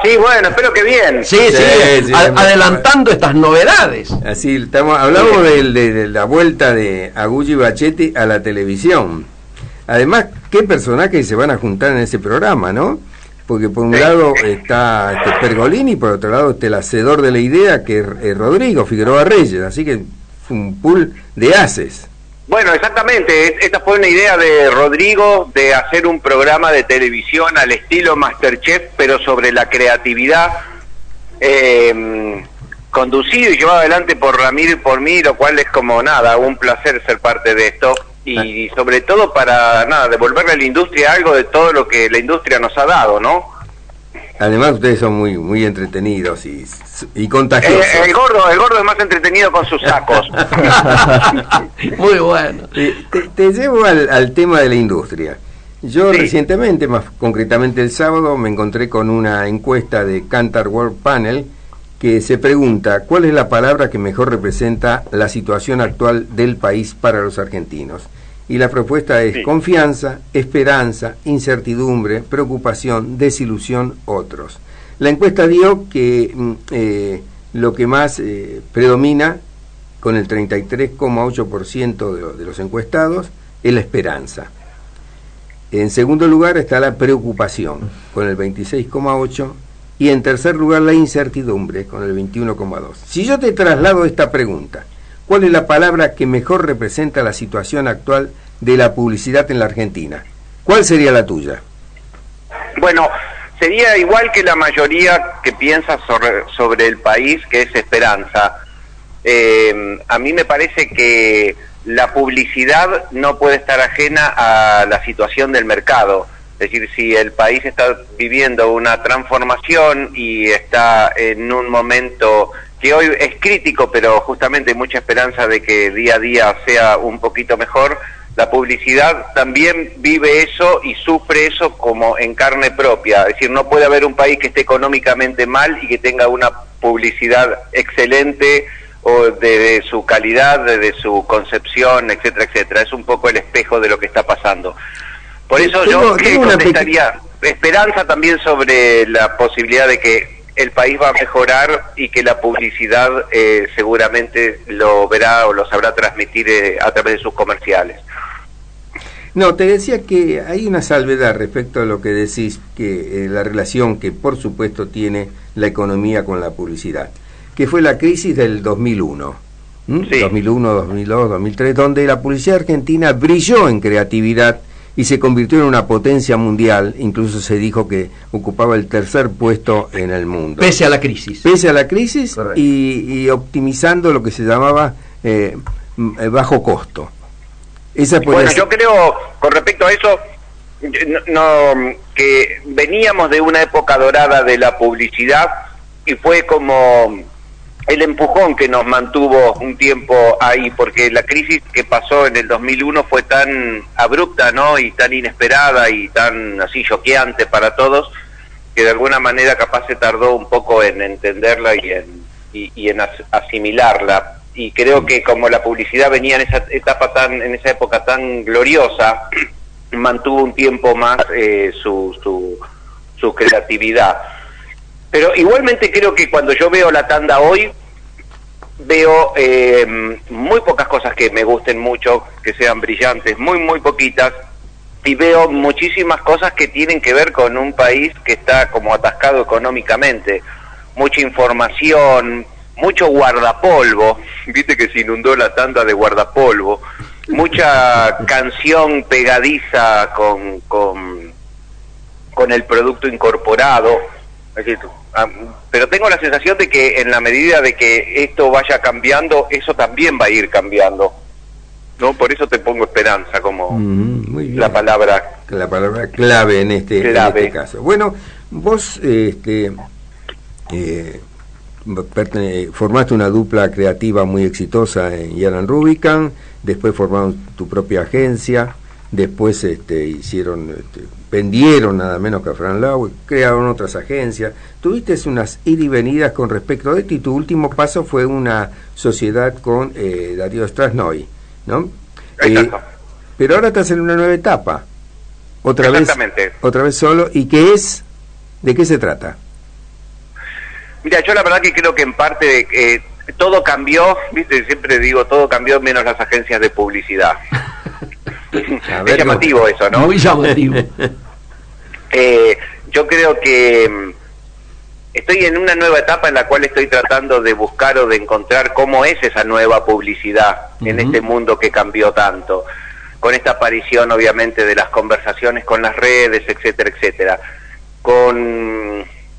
Sí, bueno, espero que bien. Sí, adelantando estas novedades. Así, hablamos de la vuelta de Agulla y Bacchetti a la televisión. Además, qué personajes se van a juntar en ese programa, ¿no? Porque por un lado está Pergolini y por otro lado está el hacedor de la idea, que es Rodrigo Figueroa Reyes, así que fue un pool de haces. Bueno, exactamente, esta fue una idea de Rodrigo de hacer un programa de televisión al estilo MasterChef, pero sobre la creatividad, conducido y llevado adelante por Ramiro y por mí, lo cual es como un placer ser parte de esto. Y sobre todo para devolverle a la industria algo de todo lo que la industria nos ha dado, ¿no? Además ustedes son muy entretenidos y contagiosos. El gordo es más entretenido con sus sacos. Muy bueno. Te llevo al tema de la industria. Yo recientemente, más concretamente el sábado, me encontré con una encuesta de Kantar World Panel que se pregunta ¿cuál es la palabra que mejor representa la situación actual del país para los argentinos? Y la propuesta es confianza, esperanza, incertidumbre, preocupación, desilusión, otros. La encuesta dio que lo que más predomina, con el 33,8% de los encuestados, es la esperanza. En segundo lugar está la preocupación, con el 26,8%, y en tercer lugar la incertidumbre, con el 21,2%. Si yo te traslado esta pregunta, ¿cuál es la palabra que mejor representa la situación actual de la publicidad en la Argentina? ¿Cuál sería la tuya? Bueno, sería igual que la mayoría que piensa sobre el país, que es esperanza. A mí me parece que la publicidad no puede estar ajena a la situación del mercado. Es decir, si el país está viviendo una transformación y está en un momento que hoy es crítico, pero justamente hay mucha esperanza de que día a día sea un poquito mejor, la publicidad también vive eso y sufre eso como en carne propia. Es decir, no puede haber un país que esté económicamente mal y que tenga una publicidad excelente o de su calidad, de su concepción, etcétera, etcétera. Es un poco el espejo de lo que está pasando. Por eso yo contestaría esperanza también sobre la posibilidad de que el país va a mejorar y que la publicidad seguramente lo verá o lo sabrá transmitir a través de sus comerciales. No, te decía que hay una salvedad respecto a lo que decís, que la relación que por supuesto tiene la economía con la publicidad, que fue la crisis del 2001, 2001, 2002, 2003, donde la publicidad argentina brilló en creatividad y se convirtió en una potencia mundial. Incluso se dijo que ocupaba el tercer puesto en el mundo. Pese a la crisis. Pese a la crisis y optimizando lo que se llamaba bajo costo. Bueno, yo creo, con respecto a eso, que veníamos de una época dorada de la publicidad y fue como el empujón que nos mantuvo un tiempo ahí, porque la crisis que pasó en el 2001 fue tan abrupta, ¿no? Y tan inesperada y tan así choqueante para todos, que de alguna manera capaz se tardó un poco en entenderla y en asimilarla. Y creo que como la publicidad venía en esa época tan gloriosa, mantuvo un tiempo más su creatividad. Pero igualmente creo que cuando yo veo la tanda hoy, veo muy pocas cosas que me gusten mucho, que sean brillantes, muy poquitas, y veo muchísimas cosas que tienen que ver con un país que está como atascado económicamente. Mucha información, mucho guardapolvo, viste que se inundó la tanda de guardapolvo, mucha canción pegadiza con el producto incorporado. Pero tengo la sensación de que en la medida de que esto vaya cambiando, eso también va a ir cambiando, ¿no? Por eso te pongo esperanza como la palabra clave en este caso. Bueno, vos formaste una dupla creativa muy exitosa en Yaran Rubicam, después formaron tu propia agencia, después vendieron nada menos que a Fran Lau, crearon otras agencias, tuviste unas ida y venidas con respecto a esto, y tu último paso fue una sociedad con Darío Strasnoy, ¿no? Pero ahora estás en una nueva etapa, otra vez solo, ¿y qué es? ¿De qué se trata? Mira, yo la verdad que creo que en parte todo cambió, viste, siempre digo todo cambió menos las agencias de publicidad. Es llamativo eso, ¿no? Muy llamativo. Yo creo que estoy en una nueva etapa en la cual estoy tratando de buscar o de encontrar cómo es esa nueva publicidad en este mundo que cambió tanto, con esta aparición obviamente de las conversaciones con las redes, etcétera, etcétera.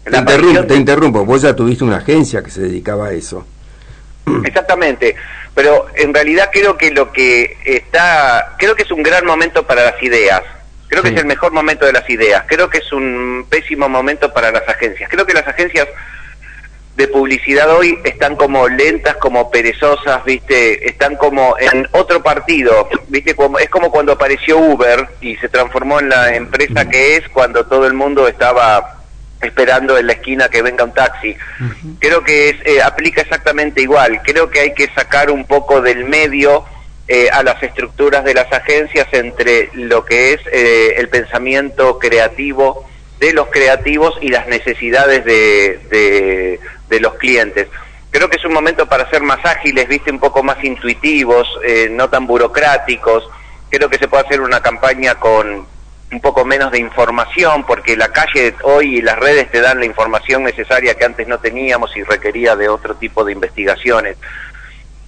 Te interrumpo, vos ya tuviste una agencia que se dedicaba a eso. Exactamente, pero en realidad creo que creo que es un gran momento para las ideas. Creo que es el mejor momento de las ideas. Creo que es un pésimo momento para las agencias. Creo que las agencias de publicidad hoy están como lentas, como perezosas, ¿viste? Están como en otro partido, ¿viste? Es como cuando apareció Uber y se transformó en la empresa que es cuando todo el mundo estaba esperando en la esquina que venga un taxi. Creo que aplica exactamente igual. Creo que hay que sacar un poco del medio a las estructuras de las agencias entre lo que es el pensamiento creativo de los creativos y las necesidades de los clientes. Creo que es un momento para ser más ágiles, viste, un poco más intuitivos, no tan burocráticos. Creo que se puede hacer una campaña con un poco menos de información, porque la calle hoy y las redes te dan la información necesaria que antes no teníamos y requería de otro tipo de investigaciones.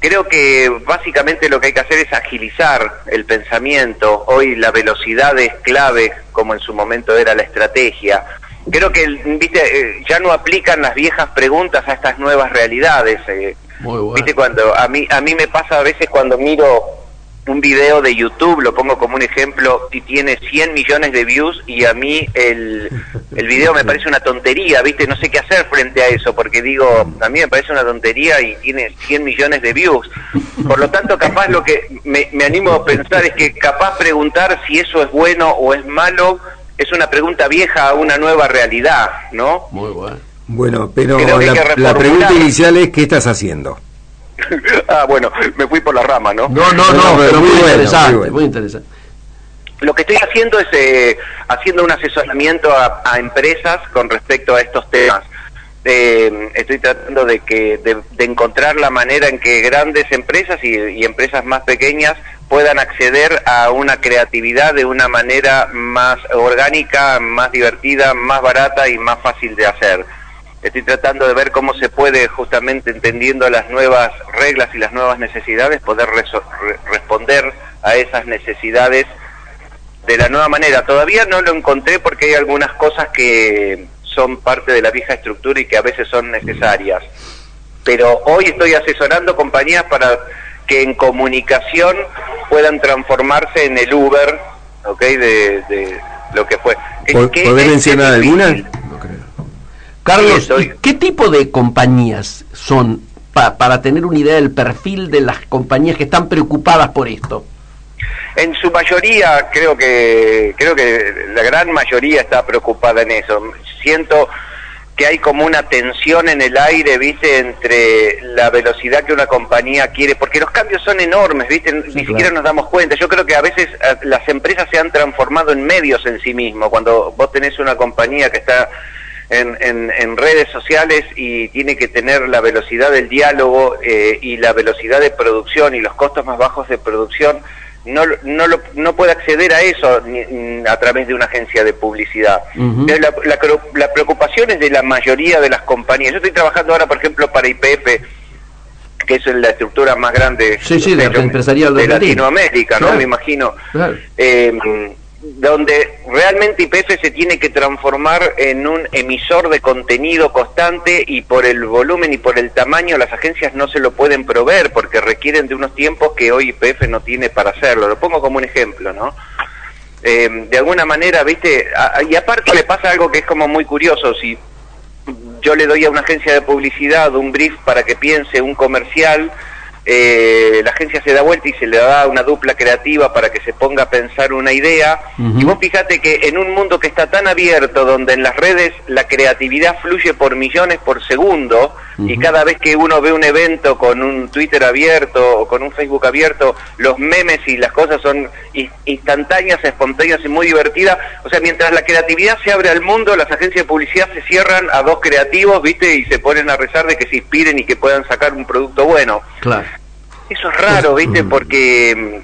Creo que básicamente lo que hay que hacer es agilizar el pensamiento. Hoy la velocidad es clave, como en su momento era la estrategia. Creo que viste, ya no aplican las viejas preguntas a estas nuevas realidades. Muy bueno. Viste, cuando a mí me pasa a veces cuando miro un video de YouTube, lo pongo como un ejemplo, y tiene 100 millones de views, y a mí el video me parece una tontería, ¿viste? No sé qué hacer frente a eso, porque digo, a mí me parece una tontería y tiene 100 millones de views. Por lo tanto, capaz lo que me animo a pensar es que capaz preguntar si eso es bueno o es malo es una pregunta vieja a una nueva realidad, ¿no? Muy bueno. Bueno, pero la pregunta inicial es, ¿qué estás haciendo? Bueno, me fui por la rama, ¿no? No, pero muy interesante, muy interesante. Lo que estoy haciendo es haciendo un asesoramiento a empresas con respecto a estos temas. Estoy tratando de encontrar la manera en que grandes empresas y empresas más pequeñas puedan acceder a una creatividad de una manera más orgánica, más divertida, más barata y más fácil de hacer. Estoy tratando de ver cómo se puede, justamente entendiendo las nuevas reglas y las nuevas necesidades, poder responder a esas necesidades de la nueva manera. Todavía no lo encontré porque hay algunas cosas que son parte de la vieja estructura y que a veces son necesarias. Pero hoy estoy asesorando compañías para que en comunicación puedan transformarse en el Uber, ¿ok? De lo que fue. ¿Podés mencionar alguna? Carlos, ¿y qué tipo de compañías son, para tener una idea del perfil de las compañías que están preocupadas por esto? En su mayoría, creo que la gran mayoría está preocupada en eso. Siento que hay como una tensión en el aire, ¿viste?, entre la velocidad que una compañía quiere, porque los cambios son enormes, ¿viste? Ni siquiera nos damos cuenta. Yo creo que a veces las empresas se han transformado en medios en sí mismos. Cuando vos tenés una compañía que está en redes sociales y tiene que tener la velocidad del diálogo y la velocidad de producción y los costos más bajos de producción, no puede acceder a eso a través de una agencia de publicidad. La preocupación es de la mayoría de las compañías. Yo estoy trabajando ahora, por ejemplo, para YPF, que es la estructura más grande empresarial de Latinoamérica, claro, ¿no? Me imagino. Claro. Donde realmente YPF se tiene que transformar en un emisor de contenido constante, y por el volumen y por el tamaño las agencias no se lo pueden proveer porque requieren de unos tiempos que hoy YPF no tiene para hacerlo. Lo pongo como un ejemplo, ¿no? De alguna manera, ¿viste? Y aparte le pasa algo que es como muy curioso. Si yo le doy a una agencia de publicidad un brief para que piense un comercial, la agencia se da vuelta y se le da una dupla creativa para que se ponga a pensar una idea. Y vos fíjate que en un mundo que está tan abierto, donde en las redes la creatividad fluye por millones por segundo, y cada vez que uno ve un evento con un Twitter abierto o con un Facebook abierto, los memes y las cosas son instantáneas, espontáneas y muy divertidas. O sea, mientras la creatividad se abre al mundo, las agencias de publicidad se cierran a dos creativos, ¿viste? Y se ponen a rezar de que se inspiren y que puedan sacar un producto bueno. Claro. Eso es raro, ¿viste? Porque,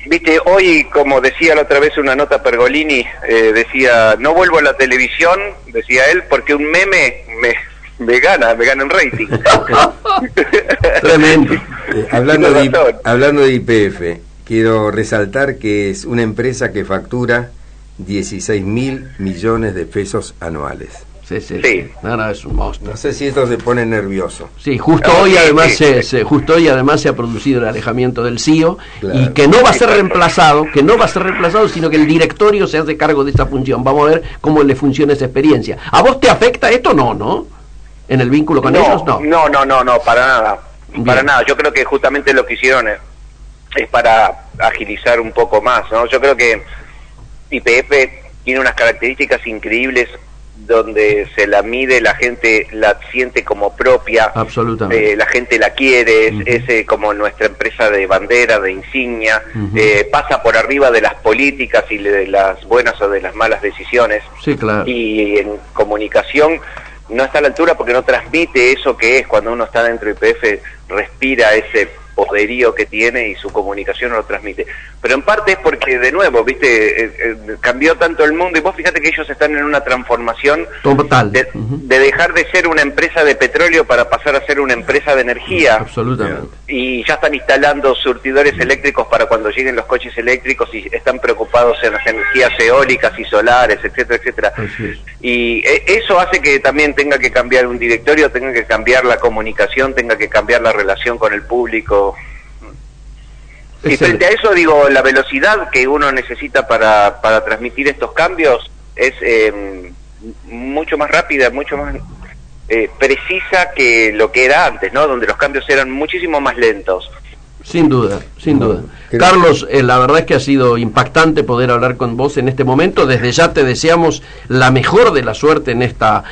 ¿viste? Hoy, como decía la otra vez una nota Pergolini, decía, no vuelvo a la televisión, decía él, porque un meme me gana en rating. Tremendo. Hablando de YPF, quiero resaltar que es una empresa que factura 16.000 millones de pesos anuales. Sí. No, es un monstruo. No sé si esto se pone nervioso. Sí, justo hoy además se ha producido el alejamiento del CEO, claro, y que no va a ser reemplazado, sino que el directorio se hace cargo de esta función. Vamos a ver cómo le funciona esa experiencia. ¿A vos te afecta esto? No. ¿En el vínculo con ellos? No, para nada. Bien. Para nada. Yo creo que justamente lo que hicieron es para agilizar un poco más, ¿no? Yo creo que YPF tiene unas características increíbles donde se la mide, la gente la siente como propia, absolutamente, la gente la quiere, es como nuestra empresa de bandera, de insignia, pasa por arriba de las políticas y de las buenas o de las malas decisiones. Sí, claro. Y en comunicación no está a la altura porque no transmite eso que es cuando uno está dentro de YPF, respira ese poderío que tiene y su comunicación no lo transmite. Pero en parte es porque, de nuevo, cambió tanto el mundo, y vos fíjate que ellos están en una transformación total de dejar de ser una empresa de petróleo para pasar a ser una empresa de energía. Absolutamente. Y ya están instalando surtidores eléctricos para cuando lleguen los coches eléctricos, y están preocupados en las energías eólicas y solares, etcétera, etcétera. Y eso hace que también tenga que cambiar un directorio, tenga que cambiar la comunicación, tenga que cambiar la relación con el público. Y frente a eso, digo, la velocidad que uno necesita para transmitir estos cambios es mucho más rápida, mucho más precisa que lo que era antes, ¿no? Donde los cambios eran muchísimo más lentos. Sin duda. Carlos, la verdad es que ha sido impactante poder hablar con vos en este momento. Desde ya te deseamos la mejor de la suerte en esta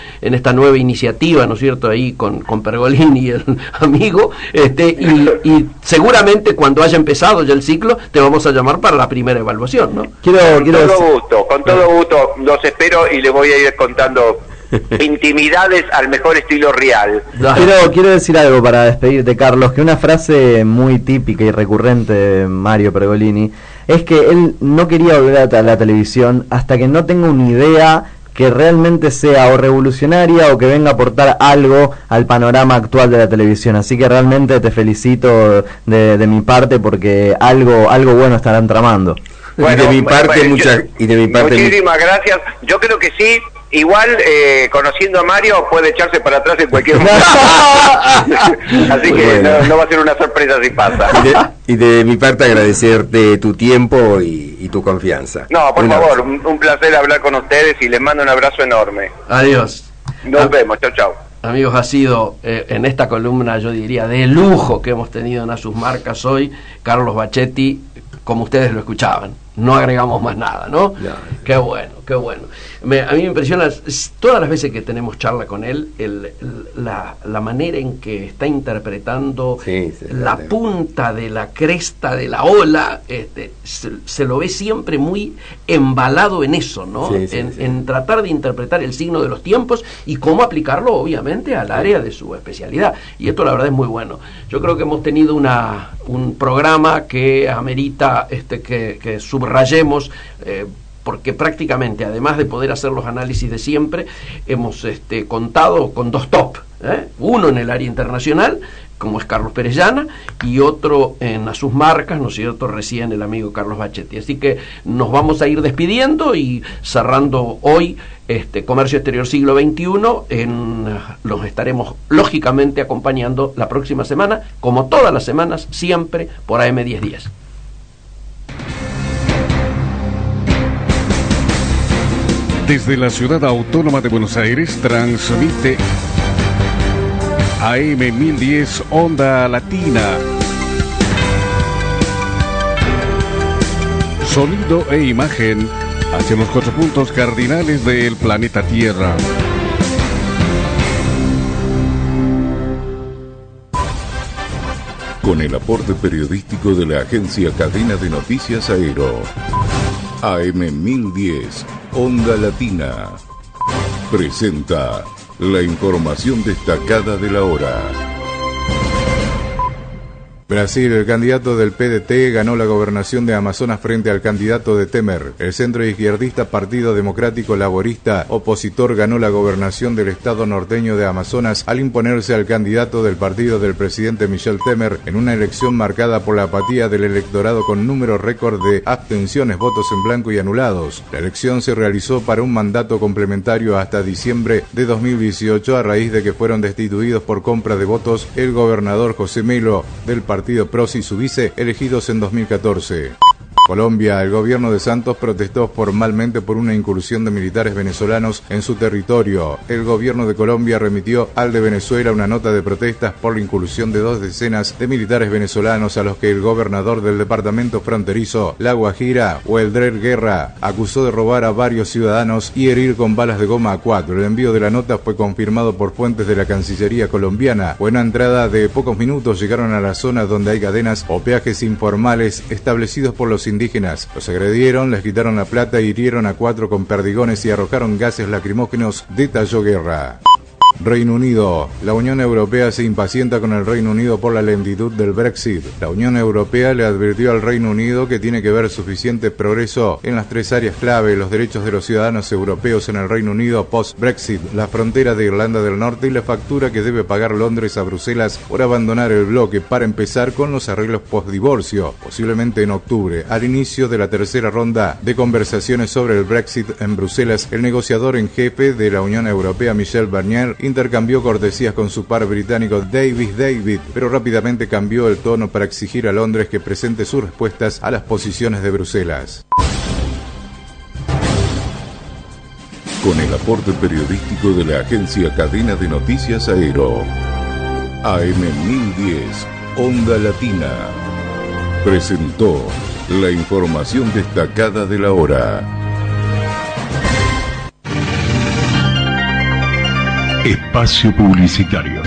nueva iniciativa, ¿no es cierto?, ahí con Pergolini y el amigo, y seguramente cuando haya empezado ya el ciclo te vamos a llamar para la primera evaluación, ¿no? Con todo gusto, los espero y les voy a ir contando intimidades al mejor estilo real. Quiero decir algo para despedirte, Carlos, que una frase muy típica y recurrente de Mario Pergolini es que él no quería volver a la televisión hasta que no tenga una idea que realmente sea o revolucionaria o que venga a aportar algo al panorama actual de la televisión. Así que realmente te felicito de mi parte, porque algo bueno estarán tramando. Bueno, y de mi parte muchísimas gracias. Yo creo que sí. Igual, conociendo a Mario, puede echarse para atrás en cualquier momento. Así que no va a ser una sorpresa si pasa. Y de mi parte, agradecerte tu tiempo y tu confianza. No, por favor, un placer hablar con ustedes y les mando un abrazo enorme. Adiós. Nos vemos, chau. Amigos, ha sido en esta columna, yo diría, de lujo que hemos tenido en A Sus Marcas hoy, Carlos Bacchetti, como ustedes lo escuchaban. No agregamos más nada, ¿no? Qué bueno. A mí me impresiona todas las veces que tenemos charla con él, la manera en que está interpretando la punta de la cresta de la ola. Se lo ve siempre muy embalado en eso, ¿no? En tratar de interpretar el signo de los tiempos y cómo aplicarlo, obviamente, al área de su especialidad. Y esto, la verdad, es muy bueno. Yo creo que hemos tenido un programa que amerita que subrayemos, porque prácticamente, además de poder hacer los análisis de siempre, hemos contado con dos top, uno en el área internacional, como es Carlos Pérez Llana, y otro en A Sus Marcas, ¿no es cierto?, recién el amigo Carlos Bacchetti. Así que nos vamos a ir despidiendo y cerrando hoy Comercio Exterior Siglo XXI. Los estaremos lógicamente acompañando la próxima semana, como todas las semanas, siempre por AM 1010. Desde la ciudad autónoma de Buenos Aires transmite AM 1010 Onda Latina. Sonido e imagen hacia los 4 puntos cardinales del planeta Tierra. Con el aporte periodístico de la agencia Cadena de Noticias Aero. AM 1010 Onda Latina presenta la información destacada de la hora. Brasil, el candidato del PDT ganó la gobernación de Amazonas frente al candidato de Temer. El centro izquierdista Partido Democrático Laborista opositor ganó la gobernación del estado norteño de Amazonas al imponerse al candidato del partido del presidente Michel Temer en una elección marcada por la apatía del electorado con número récord de abstenciones, votos en blanco y anulados. La elección se realizó para un mandato complementario hasta diciembre de 2018 a raíz de que fueron destituidos por compra de votos el gobernador José Melo del partido PROS y su vice, elegidos en 2014. Colombia, el gobierno de Santos protestó formalmente por una incursión de militares venezolanos en su territorio. El gobierno de Colombia remitió al de Venezuela una nota de protestas por la incursión de 2 decenas de militares venezolanos a los que el gobernador del departamento fronterizo, La Guajira, Weldrer Guerra, acusó de robar a varios ciudadanos y herir con balas de goma a 4. El envío de la nota fue confirmado por fuentes de la Cancillería colombiana. Buena entrada de pocos minutos llegaron a la zona donde hay cadenas o peajes informales establecidos por los indígenas. Los agredieron, les quitaron la plata, hirieron a 4 con perdigones y arrojaron gases lacrimógenos, detalló Guerra. Reino Unido. La Unión Europea se impacienta con el Reino Unido por la lentitud del Brexit. La Unión Europea le advirtió al Reino Unido que tiene que ver suficiente progreso en las 3 áreas clave: los derechos de los ciudadanos europeos en el Reino Unido post-Brexit, la frontera de Irlanda del Norte y la factura que debe pagar Londres a Bruselas por abandonar el bloque, para empezar con los arreglos post-divorcio, posiblemente en octubre. Al inicio de la tercera ronda de conversaciones sobre el Brexit en Bruselas, el negociador en jefe de la Unión Europea, Michel Barnier, intercambió cortesías con su par británico David, pero rápidamente cambió el tono para exigir a Londres que presente sus respuestas a las posiciones de Bruselas. Con el aporte periodístico de la agencia Cadena de Noticias Aero, AM 1010, Onda Latina, presentó la información destacada de la hora. Espacio publicitario.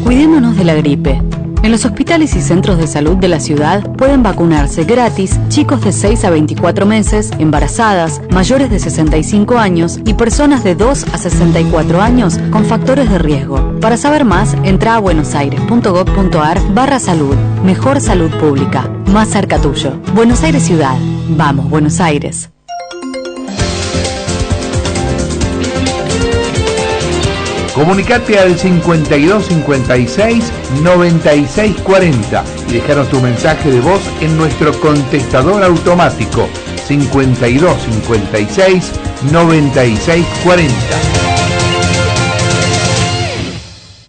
Cuidémonos de la gripe. En los hospitales y centros de salud de la ciudad pueden vacunarse gratis chicos de 6 a 24 meses, embarazadas, mayores de 65 años y personas de 2 a 64 años con factores de riesgo. Para saber más, entra a buenosaires.gov.ar/salud. Mejor salud pública, más cerca tuyo. Buenos Aires Ciudad. Vamos, Buenos Aires. Comunicate al 5256-9640 y dejaros tu mensaje de voz en nuestro contestador automático 5256-9640.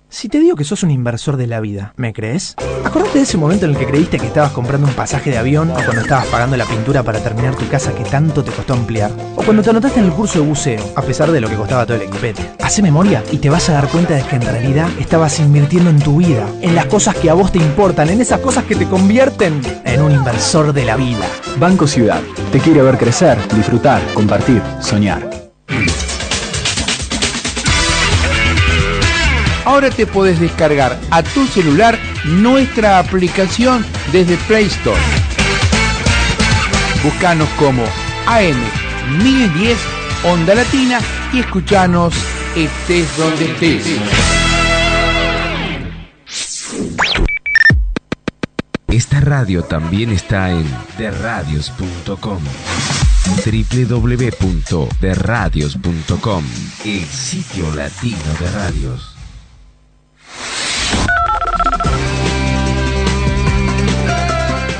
Si te digo que sos un inversor de la vida, ¿me crees? Acordate de ese momento en el que creíste que estabas comprando un pasaje de avión, o cuando estabas pagando la pintura para terminar tu casa que tanto te costó ampliar, o cuando te anotaste en el curso de buceo, a pesar de lo que costaba todo el equipete. Hacé memoria y te vas a dar cuenta de que en realidad estabas invirtiendo en tu vida, en las cosas que a vos te importan, en esas cosas que te convierten en un inversor de la vida. Banco Ciudad, te quiere ver crecer, disfrutar, compartir, soñar. Ahora te podés descargar a tu celular nuestra aplicación desde Play Store. Búscanos como AM 1010 Onda Latina y escuchanos estés donde estés. Esta radio también está en derradios.com. www.derradios.com, el sitio latino de radios.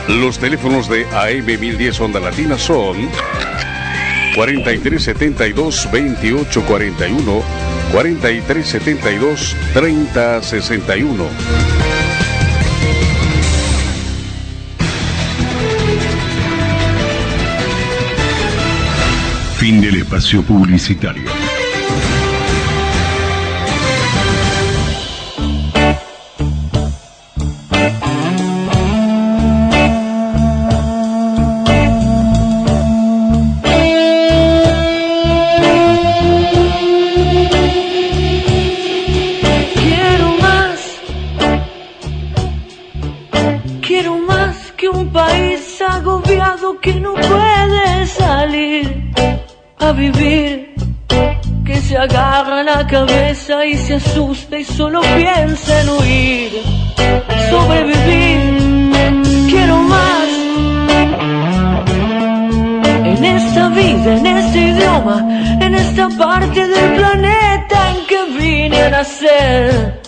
Los teléfonos de AM 1010 Onda Latina son 4372-2841, 4372-3061. Fin del espacio publicitario. Que no puede salir a vivir, que se se agarra la cabeza y se asusta y solo piensa en huir, sobrevivir, quiero más. En esta vida, en este idioma, en esta parte del planeta en que vine a nacer.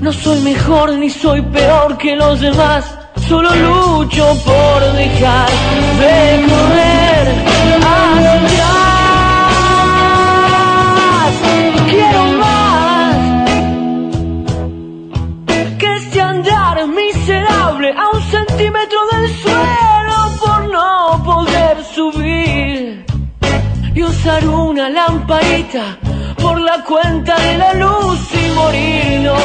No soy mejor ni soy peor que los demás, solo lucho por dejar de correr hacia atrás. Quiero más que este andar miserable a 1 centímetro del suelo por no poder subir y usar una lamparita por la cuenta de la luz y morirnos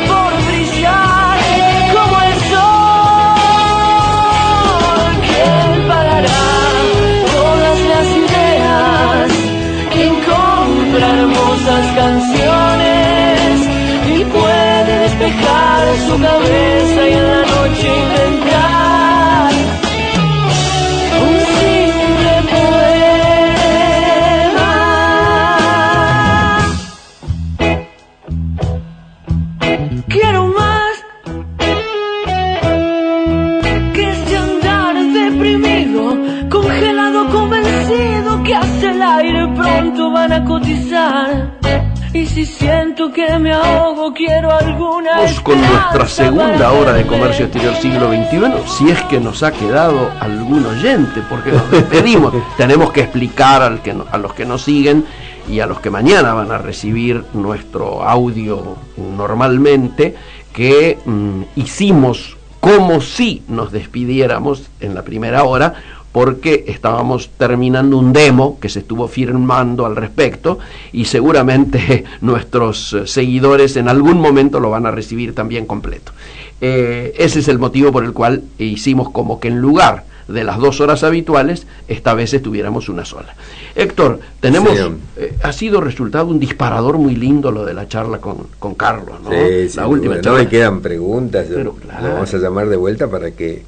por brillar como el sol que parará todas las ideas, que compra hermosas canciones y puede despejar su cabeza y en la noche inventar un simple poema. Quiero más que este andar deprimido, congelado, convencido que hace el aire pronto van a cotizar. Y si siento que me ahogo, quiero alguna. Vamos con nuestra segunda hora de Comercio Exterior Siglo XXI, si es que nos ha quedado algún oyente, porque nos despedimos. Tenemos que explicar a los que nos siguen y a los que mañana van a recibir nuestro audio normalmente, que hicimos como si nos despidiéramos en la primera hora, porque estábamos terminando un demo que se estuvo firmando al respecto, y seguramente nuestros seguidores en algún momento lo van a recibir también completo. Ese es el motivo por el cual hicimos como que en lugar de las 2 horas habituales, esta vez estuviéramos una sola. Héctor, tenemos, sí, ha sido resultado un disparador muy lindo lo de la charla con Carlos, ¿no? Sí, la última charla. No me quedan preguntas, pero claro, lo vamos a llamar de vuelta para que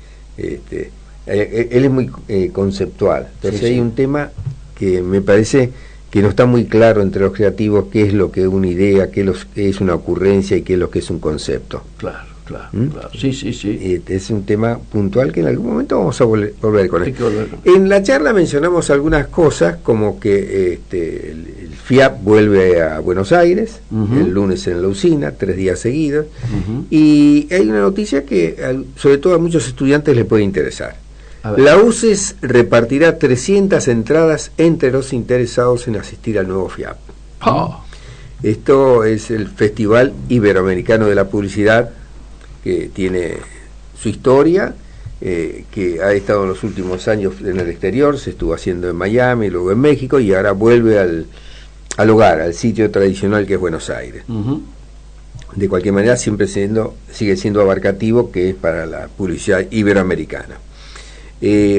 él es muy conceptual, entonces hay un tema que me parece que no está muy claro entre los creativos, qué es lo que es una idea, qué es una ocurrencia y qué es lo que es un concepto. Claro. Claro. Sí. Es un tema puntual que en algún momento vamos a volver con él. En la charla mencionamos algunas cosas, como que el FIAP vuelve a Buenos Aires, el lunes en la usina, 3 días seguidos, y hay una noticia que sobre todo a muchos estudiantes les puede interesar. La UCES repartirá 300 entradas entre los interesados en asistir al nuevo FIAP. Esto es el Festival Iberoamericano de la Publicidad, que tiene su historia, que ha estado en los últimos años en el exterior, se estuvo haciendo en Miami, luego en México, y ahora vuelve al hogar, al sitio tradicional que es Buenos Aires. De cualquier manera sigue siendo abarcativo, que es para la publicidad iberoamericana.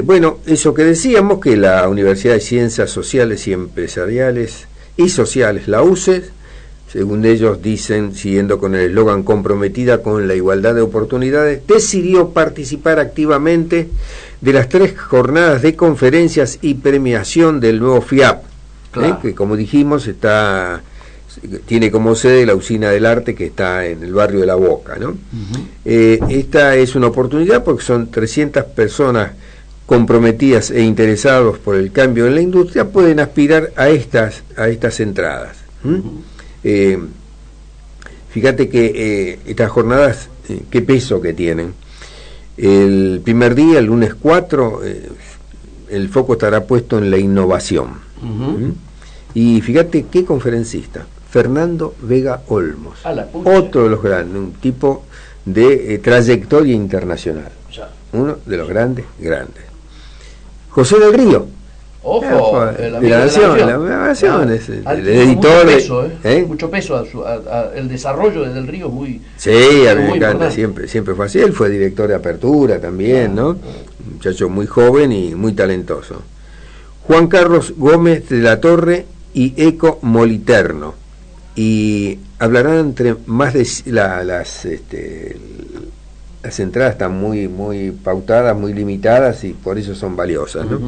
Bueno, eso que decíamos, que la Universidad de Ciencias Sociales y Empresariales y Sociales, la UCES, según ellos dicen, siguiendo con el eslogan comprometida con la igualdad de oportunidades, decidió participar activamente de las 3 jornadas de conferencias y premiación del nuevo FIAP, que como dijimos tiene como sede la Usina del Arte, que está en el barrio de La Boca, ¿no? Esta es una oportunidad porque son 300 personas comprometidas e interesados por el cambio en la industria, pueden aspirar a estas entradas. Fíjate que estas jornadas, qué peso que tienen. El primer día, el lunes 4, el foco estará puesto en la innovación. Y fíjate qué conferencista, Fernando Vega Olmos, otro de los grandes, un tipo de trayectoria internacional, uno de los grandes. José del Río, ojo, de la Nación, es el editor. Mucho peso el desarrollo de Del Río, muy. Sí, a mí me encanta, siempre fue así. Él fue director de Apertura también, ¿no? Un muchacho muy joven y muy talentoso. Juan Carlos Gómez de la Torre y Eco Moliterno, y hablarán entre más de las entradas están muy pautadas, muy limitadas, y por eso son valiosas, ¿no?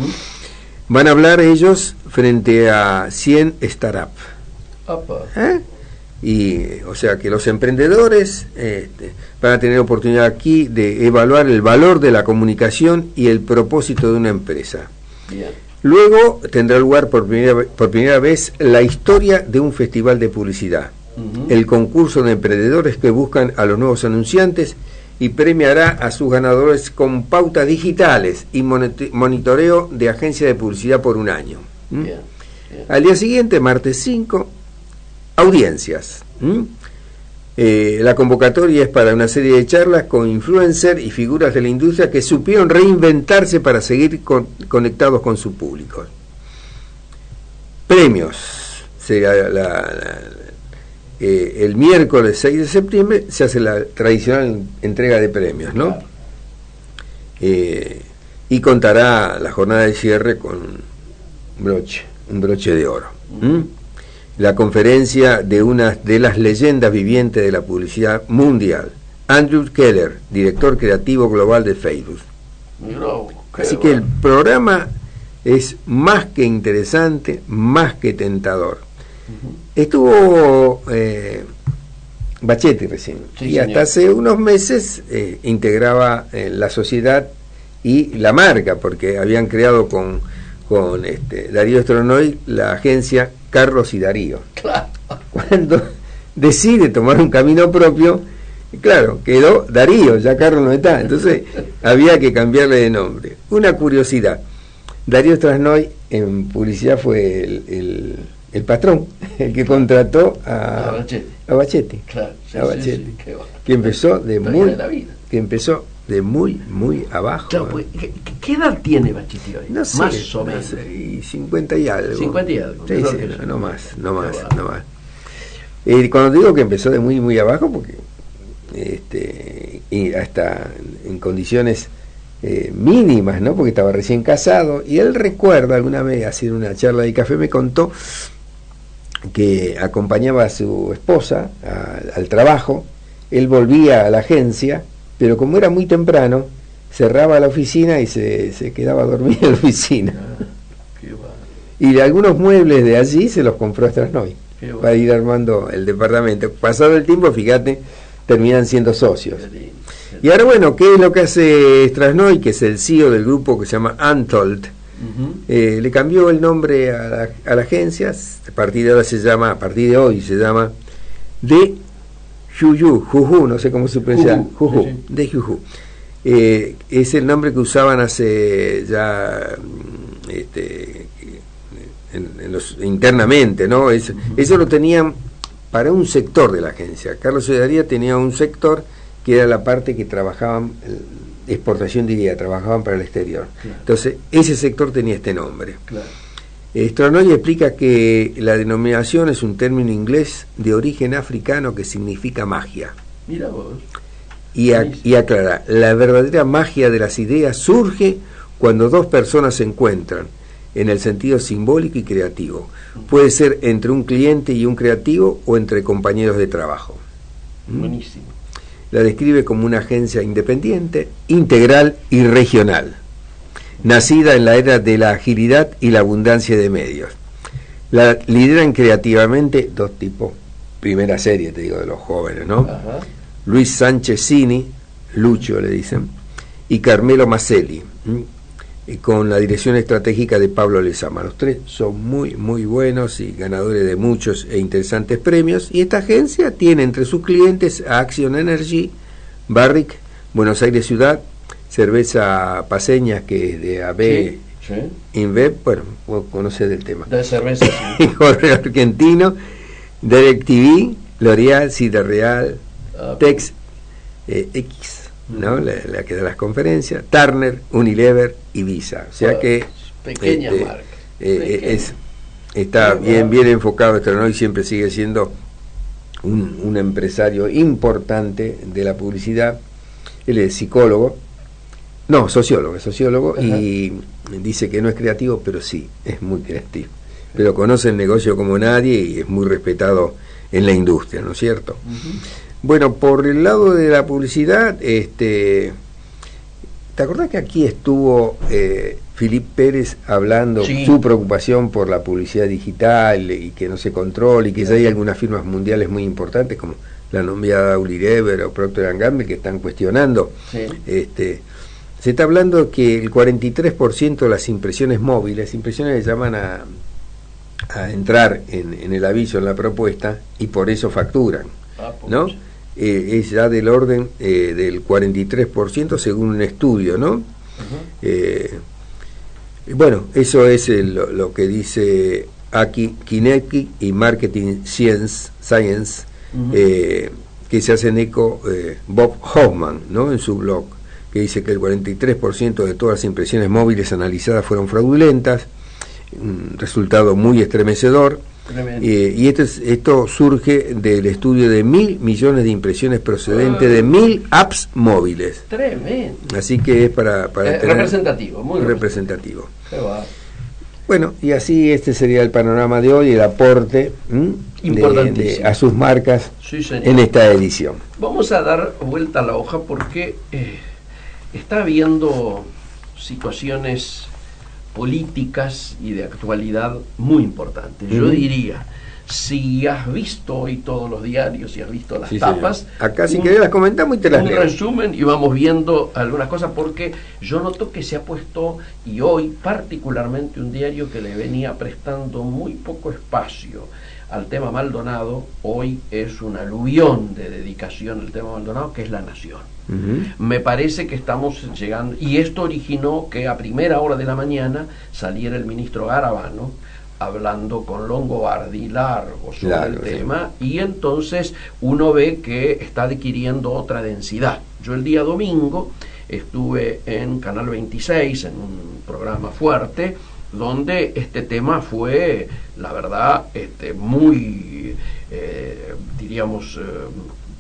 Van a hablar ellos frente a 100 startups, Y o sea que los emprendedores van a tener oportunidad aquí de evaluar el valor de la comunicación y el propósito de una empresa. Bien. Luego tendrá lugar por primera vez la historia de un festival de publicidad, el concurso de emprendedores que buscan a los nuevos anunciantes y premiará a sus ganadores con pautas digitales y monitoreo de agencia de publicidad por un año. Bien. Al día siguiente, martes 5, audiencias. La convocatoria es para una serie de charlas con influencers y figuras de la industria que supieron reinventarse para seguir conectados con su público. Premios. El miércoles 6 de septiembre se hace la tradicional entrega de premios, ¿no? Y contará la jornada de cierre con un broche de oro. La conferencia de una de las leyendas vivientes de la publicidad mundial, Andrew Keller, director creativo global de Facebook. Así que el programa es más que interesante, más que tentador. Estuvo Bachetti recién, y hasta hace unos meses integraba la sociedad y la marca, porque habían creado con Darío Stronnoy la agencia Carlos y Darío. Claro. Cuando decide tomar un camino propio, claro, quedó Darío, ya Carlos no está, entonces había que cambiarle de nombre. Una curiosidad, Darío Stronnoy en publicidad fue el patrón, el que contrató a Bachetti. Claro, que empezó de muy abajo. Claro, pues, ¿qué edad tiene Bachetti hoy? No sé, más o menos. 50 y algo. 50 y algo. Sí, no más. Cuando digo que empezó de muy abajo, porque y hasta en condiciones mínimas, ¿no? Porque estaba recién casado, y él recuerda alguna vez, haciendo una charla de café, me contó que acompañaba a su esposa al trabajo, él volvía a la agencia, pero como era muy temprano, cerraba la oficina y se quedaba a dormir en la oficina. Y de algunos muebles de allí se los compró a Stronnoy para ir armando el departamento. Pasado el tiempo, fíjate, terminan siendo socios. Y ahora, bueno, ¿qué es lo que hace Stronnoy, que es el CEO del grupo que se llama Untold? Le cambió el nombre a la agencia. A partir de hoy se llama de Juju, no sé cómo se pronuncia, Juju, de Juju. Es el nombre que usaban hace ya internamente, ¿no? Eso lo tenían para un sector de la agencia. Carlos y Darío tenía un sector que era la parte que trabajaban exportación, trabajaban para el exterior. Claro. Entonces, ese sector tenía este nombre. Claro. Stronnoy explica que la denominación es un término inglés de origen africano que significa magia. Mira vos. Y aclara, la verdadera magia de las ideas surge cuando dos personas se encuentran, en el sentido simbólico y creativo. Puede ser entre un cliente y un creativo o entre compañeros de trabajo. Buenísimo. La describe como una agencia independiente, integral y regional, nacida en la era de la agilidad y la abundancia de medios. La lideran creativamente dos tipos, primera serie, te digo, de los jóvenes, ¿no? Ajá. Luis Sánchez Cini, Lucho le dicen, y Carmelo Maselli, con la dirección estratégica de Pablo Lezama. Los tres son muy buenos y ganadores de muchos e interesantes premios, y esta agencia tiene entre sus clientes a Action Energy, Barrick, Buenos Aires Ciudad, Cerveza Paseña, que es de AB InBev, bueno, vos conocés del tema. De cerveza, sí. Correo Argentino, DirecTV, L'Oreal, Cita Real, Tex X, ¿no? La que da las conferencias, Turner, Unilever y Visa. O sea que pequeña marca. Está bien enfocado Stronnoy, y siempre sigue siendo un empresario importante de la publicidad. Él es sociólogo, ajá, y dice que no es creativo, pero sí, es muy creativo. Pero conoce el negocio como nadie y es muy respetado en la industria, ¿no es cierto? Uh-huh. Bueno, por el lado de la publicidad, ¿te acordás que aquí estuvo Felipe Pérez hablando su preocupación por la publicidad digital y que no se controle, y que ya hay algunas firmas mundiales muy importantes como la nombrada Unilever o Procter & Gamble que están cuestionando? Se está hablando que el 43% de las impresiones móviles, impresiones que llaman a entrar en el aviso, en la propuesta, y por eso facturan, ¿no? Es ya del orden del 43% según un estudio, ¿no? Bueno, eso es lo que dice aquí Kinecki y Marketing Science, que se hacen eco Bob Hoffman, ¿no? En su blog, que dice que el 43% de todas las impresiones móviles analizadas fueron fraudulentas, un resultado muy estremecedor. Y esto surge del estudio de 1.000 millones de impresiones procedentes de 1.000 apps móviles. Tremendo. Así que es para tener representativo, muy representativo. Bueno, y así este sería el panorama de hoy, el aporte a sus marcas en esta edición. Vamos a dar vuelta a la hoja porque está habiendo situaciones políticas y de actualidad muy importantes. Yo diría, si has visto hoy todos los diarios, si has visto las tapas, señor. Acá si querés las comentamos y te las leo. Un resumen y vamos viendo algunas cosas, porque yo noto que se ha puesto, y hoy particularmente un diario que le venía prestando muy poco espacio al tema Maldonado, hoy es un aluvión de dedicación al tema Maldonado, que es La Nación. Me parece que estamos llegando, y esto originó que a primera hora de la mañana saliera el ministro Garabano hablando con Longobardi largo sobre el tema, y entonces uno ve que está adquiriendo otra densidad. Yo el día domingo estuve en Canal 26 en un programa fuerte donde este tema fue, la verdad, muy, diríamos,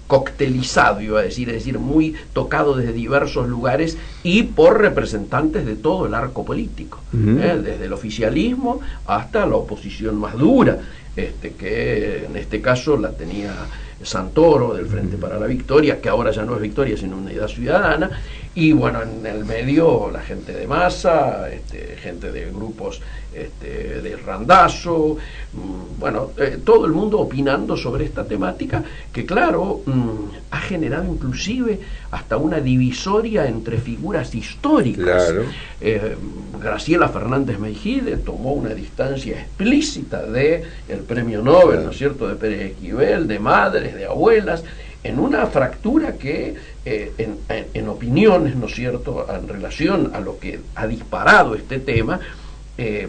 coctelizado, iba a decir, es decir, muy tocado desde diversos lugares y por representantes de todo el arco político, desde el oficialismo hasta la oposición más dura, que en este caso la tenía Santoro del Frente para la Victoria, que ahora ya no es Victoria sino Unidad Ciudadana, y bueno, en el medio la gente de Massa, gente de grupos de Randazzo, bueno, todo el mundo opinando sobre esta temática que claro, ha generado inclusive hasta una divisoria entre figuras históricas. Graciela Fernández Meijide tomó una distancia explícita de el premio Nobel, ¿no es cierto?, de Pérez Esquivel, de madres, de abuelas, en una fractura que en opiniones, ¿no es cierto?, en relación a lo que ha disparado este tema,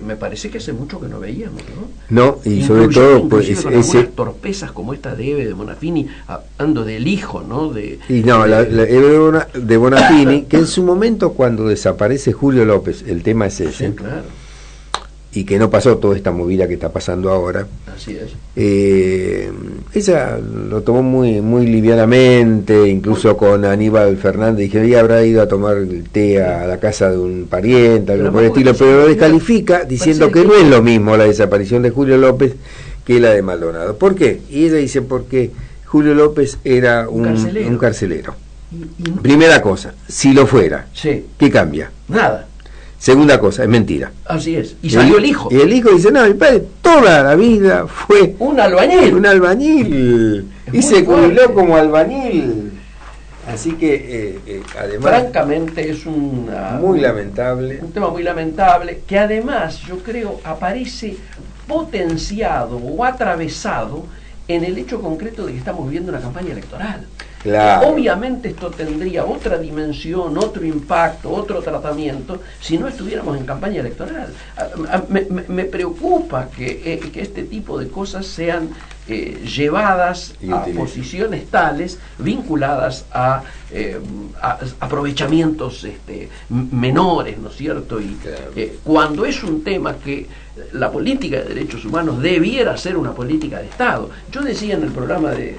me parece que hace mucho que no veíamos, ¿no? Y sobre todo pues con algunas torpezas como esta de Eve de Bonafini, hablando del hijo, ¿no? De Eve de Bonafini, que en su momento cuando desaparece Julio López, el tema es ese. Sí, claro. Y que no pasó toda esta movida que está pasando ahora. Así es. Ella lo tomó muy livianamente, incluso con Aníbal Fernández, dije, ella habrá ido a tomar el té a la casa de un pariente, algo por el estilo, pero lo descalifica diciendo que no es lo mismo la desaparición de Julio López que la de Maldonado. ¿Por qué? Y ella dice, porque Julio López era un carcelero. Primera cosa, si lo fuera, ¿qué cambia? Nada. Segunda cosa, es mentira. Así es. Y salió el hijo. Y el hijo dice, no, mi padre toda la vida fue un albañil. Un albañil. Y se jubiló como albañil. Así que, además... Francamente es muy lamentable. Un tema muy lamentable, que además, yo creo, aparece potenciado o atravesado en el hecho concreto de que estamos viviendo una campaña electoral. Claro. Obviamente esto tendría otra dimensión, otro impacto, otro tratamiento si no estuviéramos en campaña electoral. Me preocupa que este tipo de cosas sean llevadas a posiciones tales vinculadas a aprovechamientos menores, ¿no es cierto? Y cuando es un tema que la política de derechos humanos debiera ser una política de Estado. Yo decía en el programa de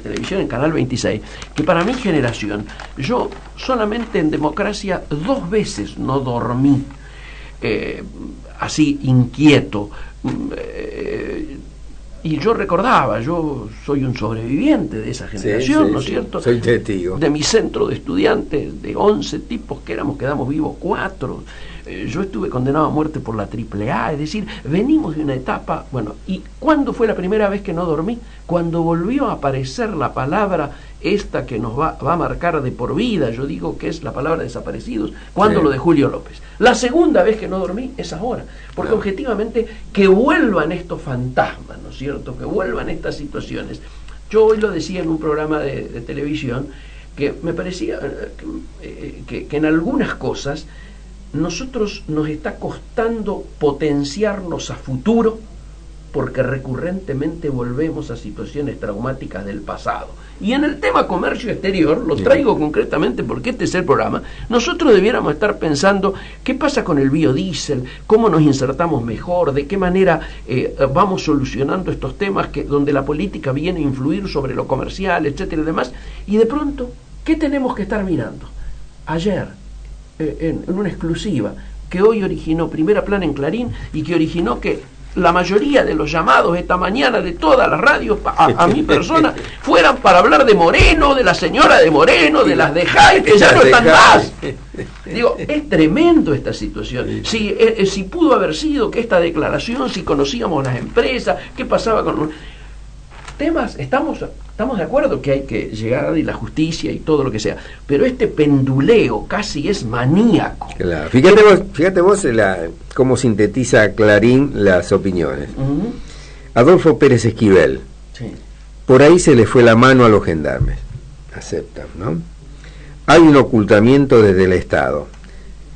televisión en Canal 26 que para mi generación, yo solamente en democracia 2 veces no dormí así inquieto. Y yo recordaba, yo soy un sobreviviente de esa generación, ¿no es cierto? Soy testigo. De mi centro de estudiantes, de 11 tipos quedamos vivos 4. Yo estuve condenado a muerte por la AAA, es decir, venimos de una etapa, bueno, ¿y cuándo fue la primera vez que no dormí? Cuando volvió a aparecer la palabra esta que nos va a marcar de por vida, yo digo que es la palabra desaparecidos, cuando lo de Julio López. La segunda vez que no dormí es ahora, porque objetivamente que vuelvan estos fantasmas, ¿no es cierto?, que vuelvan estas situaciones. Yo hoy lo decía en un programa de televisión, que me parecía que en algunas cosas nosotros nos está costando potenciarnos a futuro porque recurrentemente volvemos a situaciones traumáticas del pasado. Y en el tema comercio exterior, lo traigo concretamente porque este es el programa, nosotros debiéramos estar pensando qué pasa con el biodiesel, cómo nos insertamos mejor, de qué manera vamos solucionando estos temas donde la política viene a influir sobre lo comercial, etcétera y demás. Y de pronto, ¿qué tenemos que estar mirando? Ayer, en una exclusiva que hoy originó Primera Plana en Clarín y que originó que la mayoría de los llamados esta mañana de todas las radios a mi persona fueran para hablar de Moreno, de la señora de Moreno, de las de Jai, que ya no están más. Digo, es tremendo esta situación. Si pudo haber sido que esta declaración, si conocíamos las empresas, qué pasaba con temas, estamos de acuerdo que hay que llegar y la justicia y todo lo que sea, pero este penduleo casi es maníaco. Claro. Fíjate vos cómo sintetiza Clarín las opiniones. Adolfo Pérez Esquivel, por ahí se le fue la mano a los gendarmes, aceptan, ¿no? Hay un ocultamiento desde el Estado.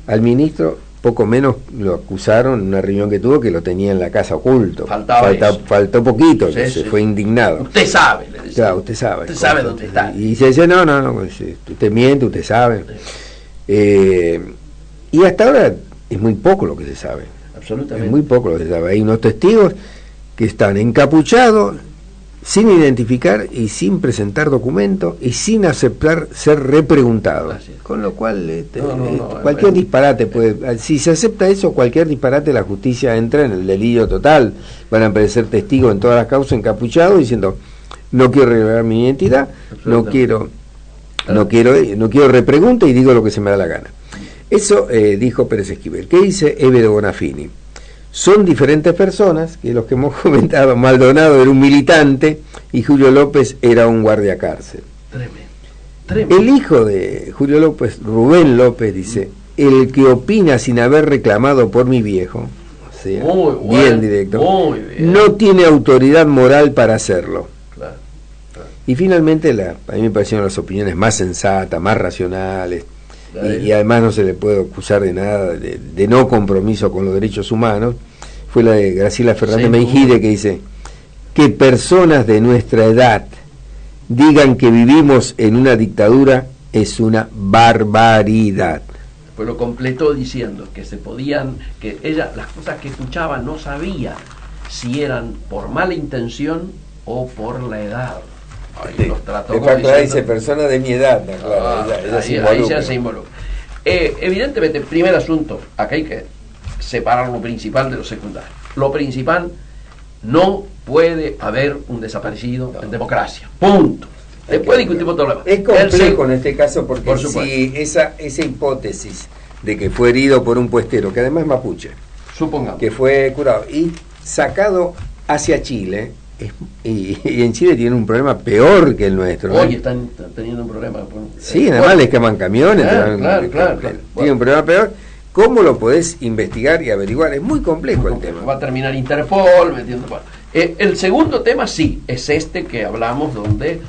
Al ministro poco menos lo acusaron en una reunión que tuvo que lo tenía en la casa oculto. Faltó poquito, se fue indignado. Usted sabe, le decía. Claro, usted sabe dónde está. Y se dice, no, usted miente, usted sabe. Y hasta ahora es muy poco lo que se sabe. Absolutamente. Es muy poco lo que se sabe. Hay unos testigos que están encapuchados, sin identificar y sin presentar documentos y sin aceptar ser repreguntados. Con lo cual cualquier disparate puede, si se acepta eso, cualquier disparate, la justicia entra en el delirio total. Van a aparecer testigos en todas las causas encapuchados diciendo no quiero revelar mi identidad, no quiero repregunta y digo lo que se me da la gana. Eso dijo Pérez Esquivel. ¿Qué dice Evedo Bonafini? Son diferentes personas, que los que hemos comentado. Maldonado era un militante y Julio López era un guardia cárcel. Tremendo. El hijo de Julio López, Rubén López, dice, el que opina sin haber reclamado por mi viejo, o sea, bien directo, no tiene autoridad moral para hacerlo. Claro. Y finalmente, a mí me parecieron las opiniones más sensatas, más racionales, y además no se le puede acusar de nada, de no compromiso con los derechos humanos, fue la de Graciela Fernández Mengide, que dice que personas de nuestra edad digan que vivimos en una dictadura es una barbaridad. Pues lo completó diciendo que que ella, las cosas que escuchaba no sabía si eran por mala intención o por la edad. Los trató como diciendo, dice persona de mi edad, ahí ya se involucra. Evidentemente, primer asunto, acá hay que separar lo principal de lo secundario. Lo principal, no puede haber un desaparecido en democracia, punto. Después discutimos todo lo demás. Es complejo en este caso porque si esa hipótesis de que fue herido por un puestero, que además es mapuche, supongamos, que fue curado y sacado hacia Chile, y en Chile tienen un problema peor que el nuestro. Hoy están teniendo un problema. Sí, nada más les queman camiones. Claro. Tienen un problema peor. ¿Cómo lo podés investigar y averiguar? Es muy complejo el tema. Va a terminar Interpol metiendo. El segundo tema sí, es este que hablamos, donde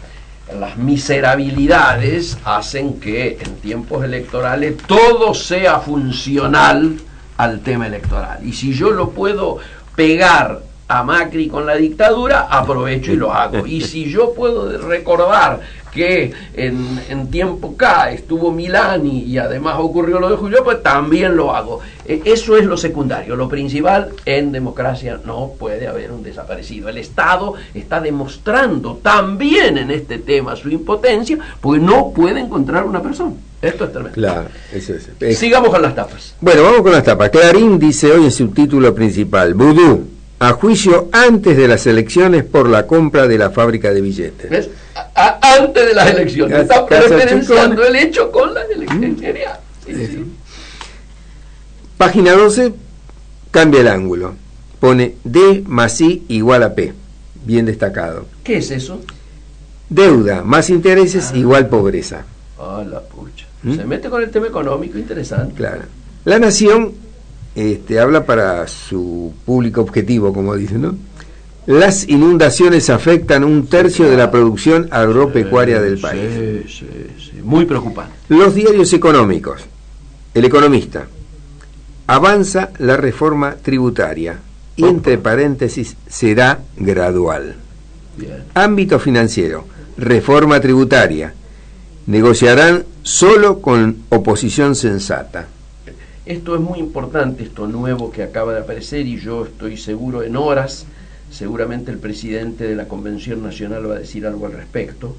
las miserabilidades hacen que en tiempos electorales todo sea funcional al tema electoral. Y si yo lo puedo pegar a Macri con la dictadura, aprovecho y lo hago. Y si yo puedo recordar que en tiempo K estuvo Milani y además ocurrió lo de Julio, pues también lo hago. Eso es lo secundario. Lo principal, en democracia no puede haber un desaparecido. El Estado está demostrando también en este tema su impotencia, porque no puede encontrar una persona. Esto es tremendo. Claro, eso es. Sigamos con las tapas. Bueno, vamos con las tapas. Clarín dice hoy en su título principal, Vudú, a juicio antes de las elecciones por la compra de la fábrica de billetes. ¿Ves? Antes de las elecciones. Está referenciando el hecho con las elecciones. Sí, sí. Página 12, cambia el ángulo. Pone D más I igual a P. Bien destacado. ¿Qué es eso? Deuda más intereses igual pobreza. Ah, la pucha. Se mete con el tema económico, interesante. Claro. La Nación habla para su público objetivo, como dicen, ¿no? Las inundaciones afectan 1/3 de la producción agropecuaria del país. Sí. Muy preocupante. Los diarios económicos. El Economista. Avanza la reforma tributaria. Y entre paréntesis, será gradual. Bien. Ámbito financiero. Reforma tributaria. Negociarán solo con oposición sensata. Esto es muy importante, esto nuevo que acaba de aparecer, y yo estoy seguro en horas, seguramente el presidente de la Convención Nacional va a decir algo al respecto.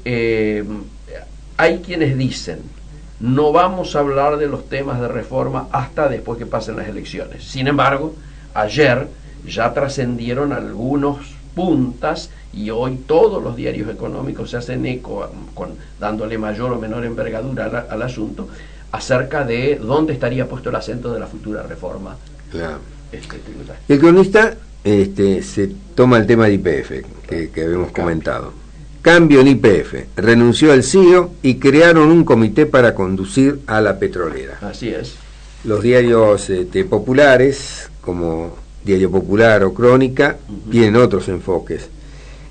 Hay quienes dicen, no vamos a hablar de los temas de reforma hasta después que pasen las elecciones. Sin embargo, ayer ya trascendieron algunos puntas y hoy todos los diarios económicos se hacen eco, dándole mayor o menor envergadura al asunto, acerca de dónde estaría puesto el acento de la futura reforma. Claro. El cronista se toma el tema de YPF que habíamos comentado. Cambio en YPF, renunció el CEO y crearon un comité para conducir a la petrolera. Así es. Los diarios populares, como Diario Popular o Crónica, tienen otros enfoques.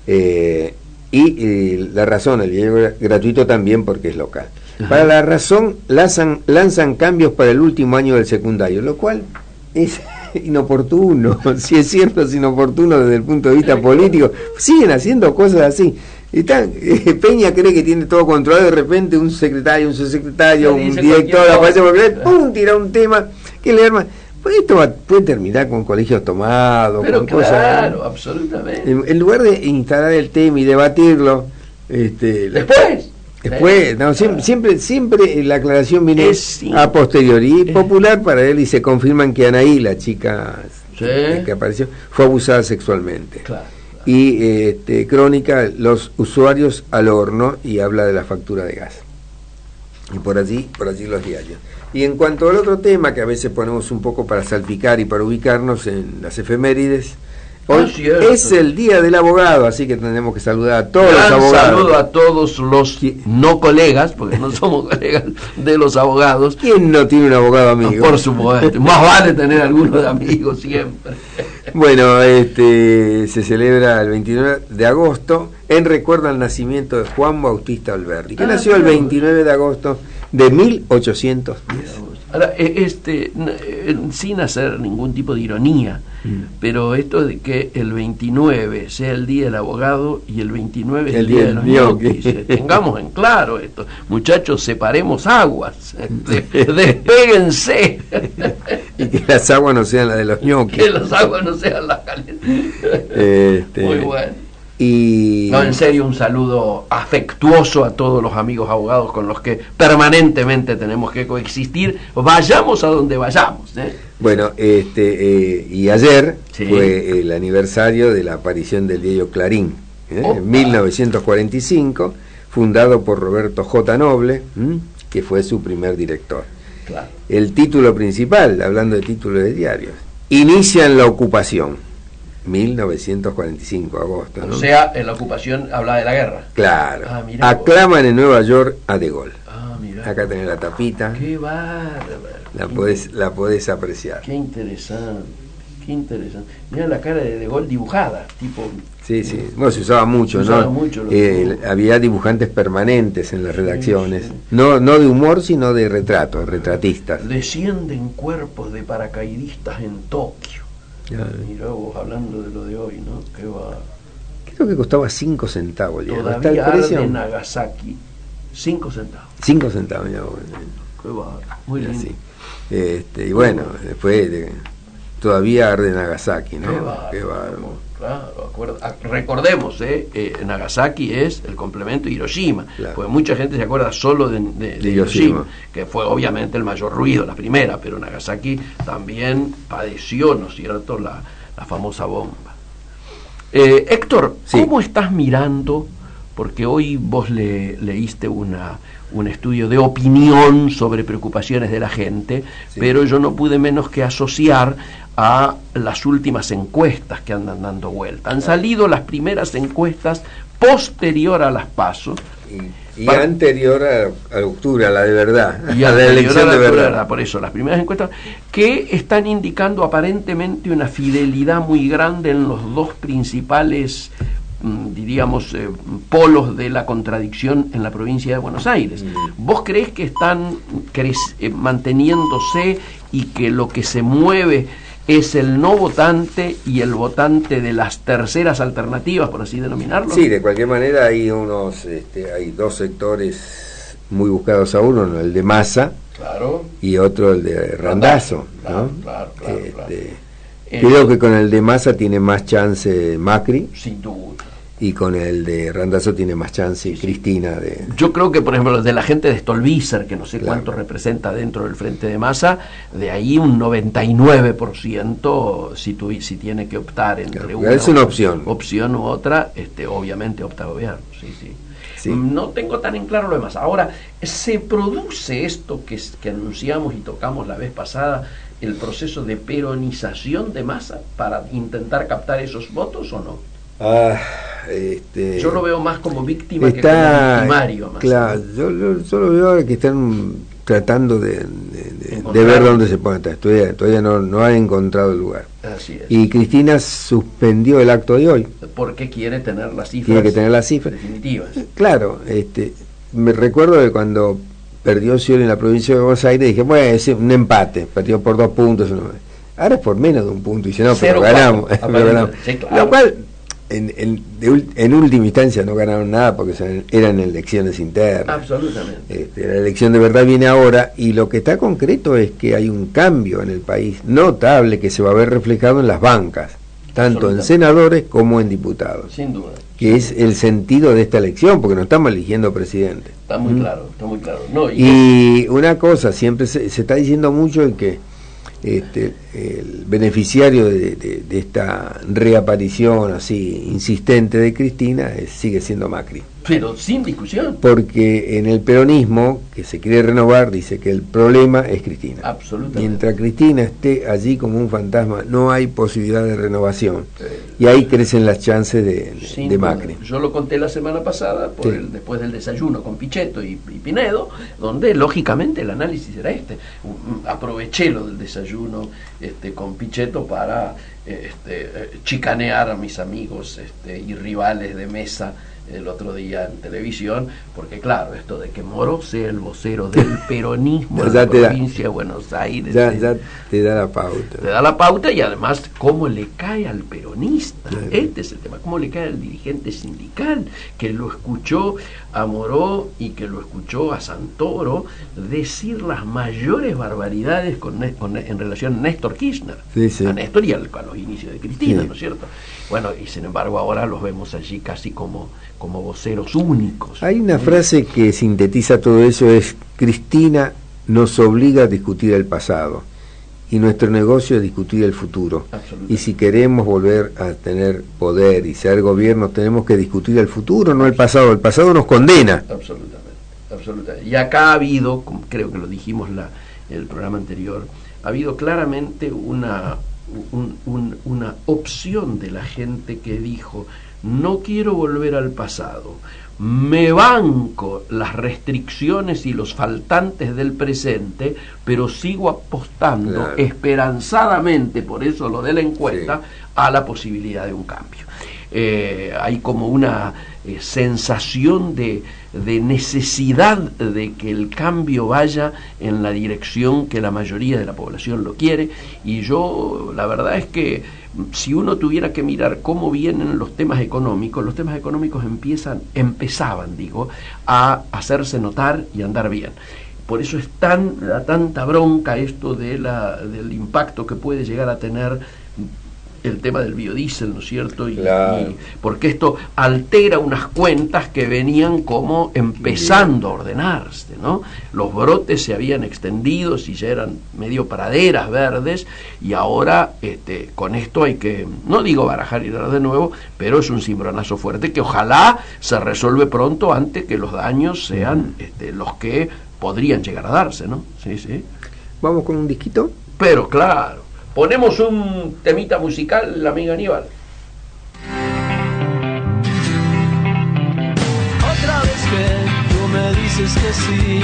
Y La Razón, el diario gratuito, también, porque es local. Para La Razón lanzan cambios para el último año del secundario, lo cual es inoportuno. Si es cierto, es inoportuno desde el punto de vista político. Siguen haciendo cosas así. Peña cree que tiene todo controlado, de repente un secretario, un subsecretario, un director aparece por ahí, ¡pum!, tira un tema que le arma. Pues esto puede terminar con colegios tomados, pero con claro, cosas. Absolutamente. En lugar de instalar el tema y debatirlo, después, no, siempre la aclaración viene a posteriori. Popular para él, y se confirman que Anaí, la chica que apareció, fue abusada sexualmente. Claro. Y Crónica, los usuarios al horno, y habla de la factura de gas. Y por allí los diarios. Y en cuanto al otro tema, que a veces ponemos un poco para salpicar y para ubicarnos en las efemérides, hoy es el Día del Abogado, así que tenemos que saludar a todos los abogados. Saludo a todos los no colegas, porque no somos colegas de los abogados. ¿Quién no tiene un abogado amigo? Por supuesto, más vale tener algunos de amigos siempre. Bueno, se celebra el 29 de agosto en recuerdo al nacimiento de Juan Bautista Alberdi, que nació el 29 de agosto de 1810. Ahora, sin hacer ningún tipo de ironía, pero esto de que el 29 sea el Día del Abogado y el 29 es el Día de los ñoquis, tengamos en claro esto. Muchachos, separemos aguas, despéguense. Y que las aguas no sean las de los ñoquis. Que las aguas no sean las calientes. Muy bueno. No, en serio, un saludo afectuoso a todos los amigos abogados con los que permanentemente tenemos que coexistir, vayamos a donde vayamos. Bueno, y ayer fue el aniversario de la aparición del diario Clarín, en 1945, fundado por Roberto J. Noble, que fue su primer director. Claro. El título principal, hablando de títulos de diarios, inician la ocupación. 1945, agosto, ¿no? O sea, en la ocupación habla de la guerra. Claro. Aclaman en Nueva York a De Gaulle. Acá tenés la tapita. Qué bárbaro. La podés apreciar. Qué interesante. Mira la cara de Gaulle dibujada, tipo. Sí. Bueno, se usaba mucho, ¿no? Había dibujantes permanentes en las redacciones. Sí. No de humor, sino de retrato, retratistas. Descienden cuerpos de paracaidistas en Tokio. Mirá vos, hablando de lo de hoy, ¿no? Qué va. Creo que costaba 5 centavos. Todavía arde Nagasaki 5 centavos. 5 centavos, ya. Qué va, muy lindo. Y bueno, después todavía arde Nagasaki, ¿no? Qué va. Claro, recordemos, Nagasaki es el complemento de Hiroshima, porque mucha gente se acuerda solo de Hiroshima, que fue obviamente el mayor ruido, la primera, pero Nagasaki también padeció, ¿no es cierto?, la famosa bomba. Héctor, ¿cómo estás mirando? Porque hoy vos leíste un estudio de opinión sobre preocupaciones de la gente, pero yo no pude menos que asociar a las últimas encuestas que andan dando vuelta. Han salido las primeras encuestas posterior a las PASO. Y anterior a octubre, a la de verdad. Y a la elección de verdad. Por eso, las primeras encuestas que están indicando aparentemente una fidelidad muy grande en los dos principales, diríamos, polos de la contradicción en la provincia de Buenos Aires. ¿Vos creés que están manteniéndose y que lo que se mueve es el no votante y el votante de las terceras alternativas, por así denominarlo? Sí, de cualquier manera hay hay dos sectores muy buscados a uno, el de Massa, claro, y otro el de Randazzo, claro, ¿no? Claro. Creo que con el de Massa tiene más chance Macri, sin duda, y con el de Randazzo tiene más chance Cristina. Yo creo que, por ejemplo, de la gente de Stolbizer, que no sé cuánto representa dentro del Frente de Massa, de ahí un 99%, si tiene que optar entre una opción u otra, obviamente opta a gobierno. Sí. No tengo tan en claro lo demás. Ahora, ¿se produce esto que anunciamos y tocamos la vez pasada, el proceso de peronización de Massa para intentar captar esos votos o no? Yo lo veo más como víctima que como victimario. Claro, yo lo veo que están tratando de ver dónde se pone. Todavía no han encontrado el lugar. Así es. Y Cristina suspendió el acto de hoy. Porque quiere tener las cifras. Tiene que tener las cifras definitivas. Claro, me recuerdo de cuando perdió Scioli en la provincia de Buenos Aires, dije, bueno, es un empate, perdió por 2 puntos. Ahora es por menos de 1 punto, y dice, no, pero ganamos. Sí, claro. Lo cual, en última instancia no ganaron nada porque eran elecciones internas. Absolutamente. La elección de verdad viene ahora, y lo que está concreto es que hay un cambio en el país notable que se va a ver reflejado en las bancas, tanto en senadores como en diputados. Sin duda. Que es el sentido de esta elección, porque no estamos eligiendo presidente. Está muy claro. No, y una cosa, siempre se está diciendo mucho en que el beneficiario de esta reaparición así insistente de Cristina sigue siendo Macri. Pero sin discusión. Porque en el peronismo, que se quiere renovar, dice que el problema es Cristina. Absolutamente. Mientras Cristina esté allí como un fantasma, no hay posibilidad de renovación. Y ahí crecen las chances de Macri. Yo lo conté la semana pasada, después del desayuno con Pichetto y Pinedo, donde lógicamente el análisis era aproveché lo del desayuno con Pichetto para chicanear a mis amigos y rivales de mesa el otro día en televisión, porque claro, esto de que Moró sea el vocero del peronismo en la provincia de Buenos Aires, ya te da la pauta. Te da la pauta, y además cómo le cae al peronista. Este es el tema, cómo le cae al dirigente sindical, que lo escuchó a Moró y que lo escuchó a Santoro decir las mayores barbaridades en relación a Néstor Kirchner, a Néstor y a los inicios de Cristina, ¿no es cierto? Bueno, y sin embargo ahora los vemos allí casi como voceros únicos. Hay una frase que sintetiza todo eso, es: Cristina nos obliga a discutir el pasado y nuestro negocio es discutir el futuro. Y si queremos volver a tener poder y ser gobierno, tenemos que discutir el futuro, no el pasado. El pasado nos condena. Absolutamente. Y acá ha habido, creo que lo dijimos el programa anterior, ha habido claramente una opción de la gente que dijo: no quiero volver al pasado, me banco las restricciones y los faltantes del presente, pero sigo apostando esperanzadamente, por eso lo de la encuesta, a la posibilidad de un cambio. Hay como una sensación de necesidad de que el cambio vaya en la dirección que la mayoría de la población lo quiere, y yo la verdad es que si uno tuviera que mirar cómo vienen los temas económicos empezaban a hacerse notar y andar bien. Por eso da tanta bronca esto del impacto que puede llegar a tener el tema del biodiesel, ¿no es cierto? Claro. Porque esto altera unas cuentas que venían como empezando a ordenarse, ¿no? Los brotes se habían extendido y ya eran medio praderas verdes, y ahora con esto hay que, no digo barajar y dar de nuevo, pero es un cimbronazo fuerte que ojalá se resuelve pronto antes que los daños sean los que podrían llegar a darse, ¿no? Sí, sí. ¿Vamos con un disquito? Pero claro, ponemos un temita musical, la amiga Aníbal. Otra vez que tú me dices que sí,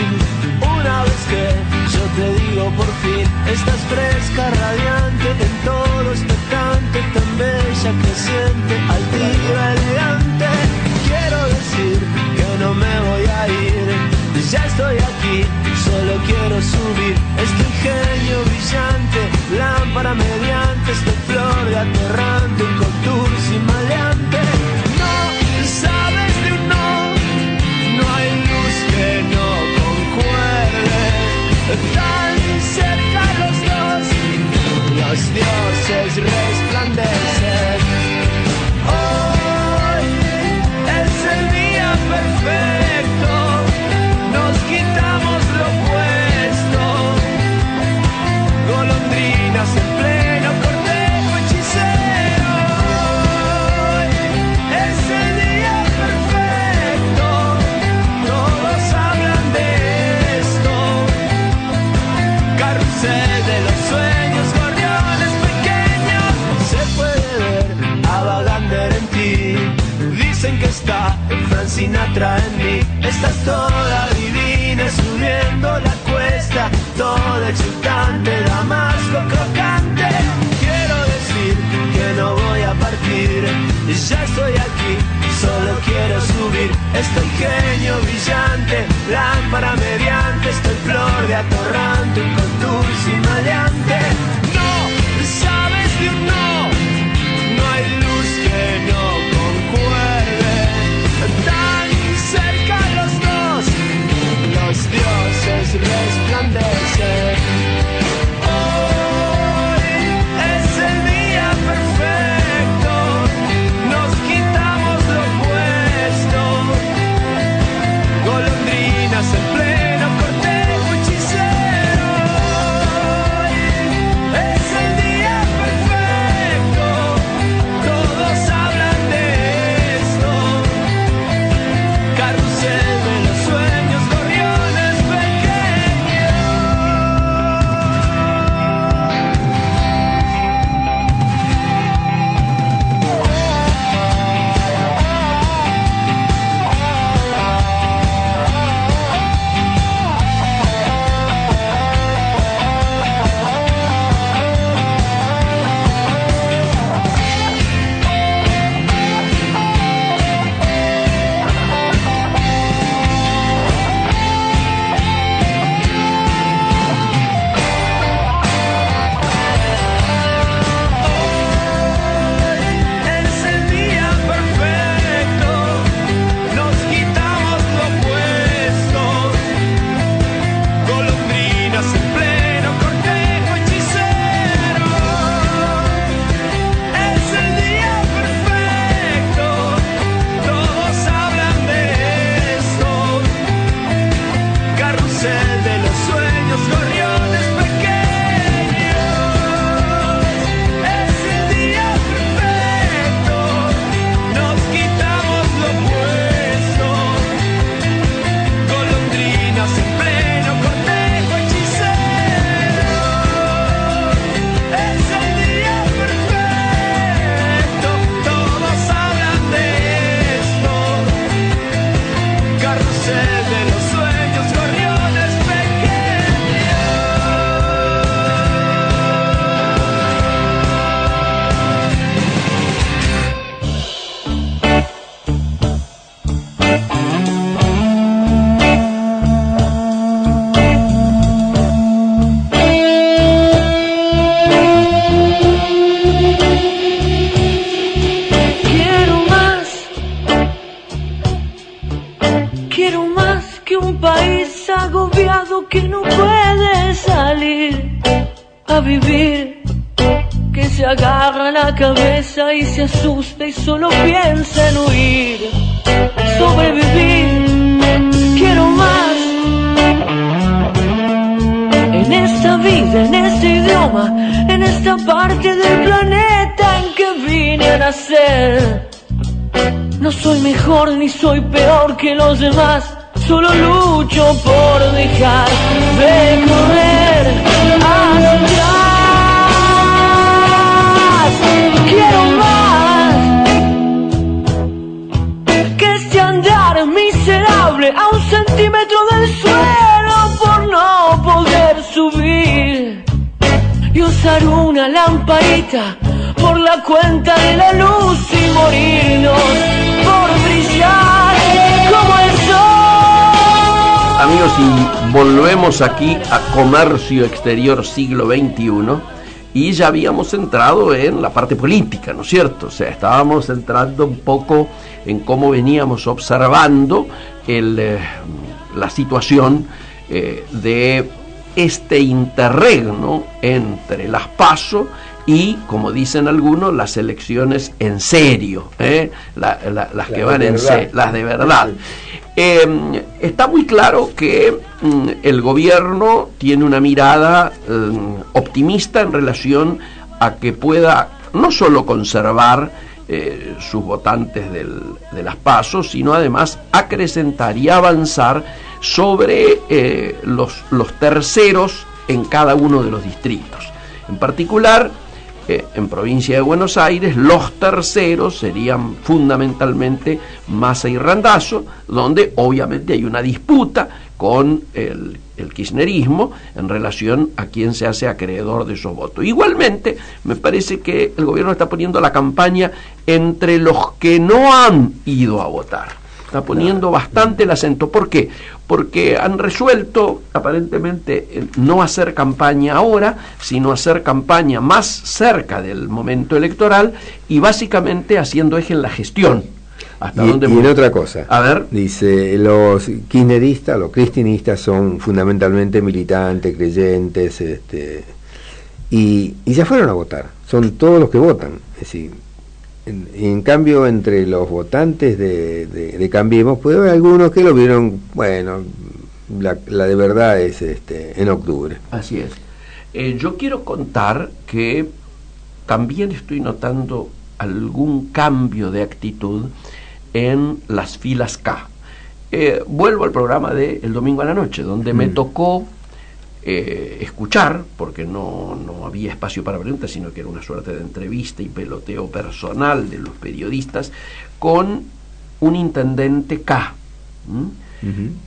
una vez que yo te digo por fin, estás fresca, radiante, en todo expectante, tan bella, creciente, altiva, elegante. Quiero decir que no me voy a ir, ya estoy aquí, solo quiero subir este ingenio brillante, lámpara mediante, esta flor de aterrante, un contours y maleante. No sabes de un no hay luz que no concuerde, tan cerca los dioses resplandecen. Hoy es el día perfecto, nos quitamos lo puesto, golondrinas en pleno cortejo hechicero. Es el día perfecto, todos hablan de esto, carrusel de los sueños, gorriones pequeños. Se puede ver a Wagner en ti, dicen que está Frank Sinatra en mí. Estás toda divina subiendo la cuesta, toda exultante, damasco crocante. Quiero decir que no voy a partir, ya estoy aquí, solo quiero subir este ingenio brillante, lámpara mediante, estoy flor de atorrante, un contours y maleante. No sabes de un no hay luz que no concuerde, tan cerca los dioses resplandecen. Hoy es el día perfecto, nos quitamos lo puesto, golondrinas en pleno cortejo hechicero. Hoy es el día perfecto, todos hablan de esto, carrusel de los sueños, gorriones pequeños. Es el día perfecto, nos quitamos lo puesto, golondrinas en pleno cortejo hechicero. Es el día perfecto, todos hablan de esto, carrusel de los sueños, gorriones pequeños. Es el día perfecto, nos quitamos lo puesto, golondrinas en pleno cortejo hechicero. Es el día perfecto, todos hablan de esto, carrusel de los sueños, gorriones pequeños. Quiero más que un país agobiado que no puede salir a vivir. que se agarra la cabeza y se asusta y solo piensa en huir, sobrevivir. Quiero más en esta vida, en este idioma, en esta parte del planeta en que vine a nacer. No soy mejor ni soy peor que los demás, solo lucho por dejar de correr hacia atrás. Quiero más que este andar miserable a 1 centímetro del suelo por no poder subir y usar una lamparita por la cuenta de la luz y morirnos por brillar como el sol. Amigos, y volvemos aquí a Comercio Exterior siglo XXI, y ya habíamos entrado en la parte política, ¿no es cierto? O sea, estábamos entrando un poco en cómo veníamos observando la situación de este interregno entre las PASO y, como dicen algunos, las elecciones en serio, las que van en serio, las de verdad. Está muy claro que el gobierno tiene una mirada optimista en relación a que pueda no solo conservar sus votantes de las PASO, sino además acrecentar y avanzar sobre los terceros en cada uno de los distritos. En particular, en provincia de Buenos Aires, los terceros serían fundamentalmente Massa y Randazzo, donde obviamente hay una disputa con el kirchnerismo en relación a quién se hace acreedor de esos votos. Igualmente, me parece que el gobierno está poniendo la campaña entre los que no han ido a votar. Está poniendo bastante el acento. ¿Por qué? Porque han resuelto aparentemente no hacer campaña ahora, sino hacer campaña más cerca del momento electoral y básicamente haciendo eje en la gestión. ¿Hasta dónde? Y en otra cosa, a ver, dice, los kirchneristas, los cristinistas son fundamentalmente militantes, creyentes, y ya fueron a votar, son todos los que votan. Es decir, en cambio, entre los votantes de Cambiemos, puede haber algunos que lo vieron, bueno, la de verdad es en octubre. Así es. Yo quiero contar que también estoy notando algún cambio de actitud en las filas K. Vuelvo al programa de El Domingo a la Noche, donde me tocó escuchar, porque no había espacio para preguntas, sino que era una suerte de entrevista y peloteo personal de los periodistas con un intendente K,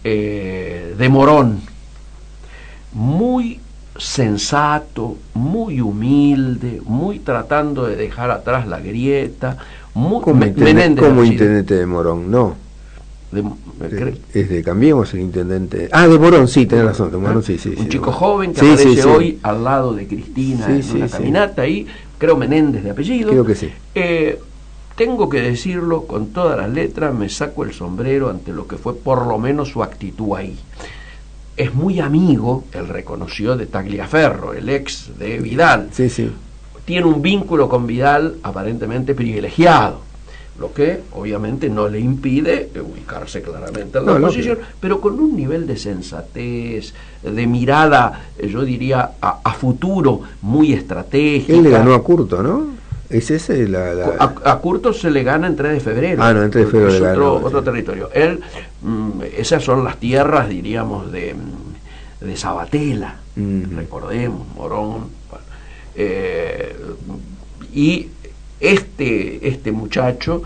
de Morón, muy sensato, muy humilde, muy tratando de dejar atrás la grieta, como intendente de Morón, no. Es de Cambiemos el intendente. De Morón, sí, tenés razón, de Morón, sí. Un chico joven que aparece hoy al lado de Cristina en una caminata ahí, creo Menéndez de apellido. Creo que sí. Tengo que decirlo con todas las letras, me saco el sombrero ante lo que fue por lo menos su actitud ahí. Es muy amigo, él reconoció, de Tagliaferro, el ex de Vidal. Sí. Tiene un vínculo con Vidal aparentemente privilegiado, lo que obviamente no le impide ubicarse claramente en la oposición, pero con un nivel de sensatez, de mirada, yo diría, a futuro, muy estratégica. Él le ganó a Curto, ¿no? ¿Es ese A Curto se le gana en 3 de febrero. No, en 3 de febrero. Es otro territorio. Él, esas son las tierras, diríamos, de Sabatella, recordemos, Morón. Y este muchacho,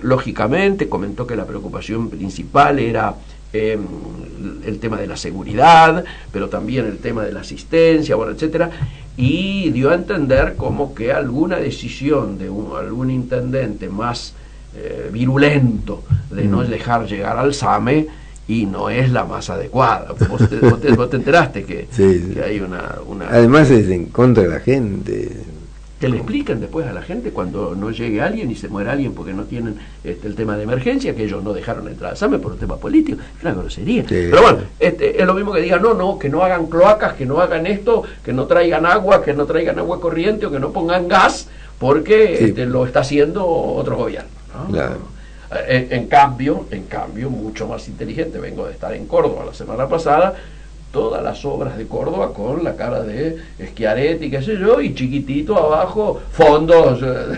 lógicamente, comentó que la preocupación principal era el tema de la seguridad, pero también el tema de la asistencia, etcétera, y dio a entender como que alguna decisión de algún intendente más virulento de no dejar llegar al SAME y no es la más adecuada. Vos te enteraste que hay una... Además es en contra de la gente. Que le expliquen después a la gente cuando no llegue alguien y se muera alguien porque no tienen el tema de emergencia, que ellos no dejaron entrar al SAME por un tema político. Es una grosería. Sí. Pero bueno, es lo mismo que digan, no, que no hagan cloacas, que no hagan esto, que no traigan agua corriente o que no pongan gas, porque lo está haciendo otro gobierno, ¿no? Claro. En cambio, mucho más inteligente, vengo de estar en Córdoba la semana pasada, todas las obras de Córdoba con la cara de Schiaretti, qué sé yo, y chiquitito abajo fondos del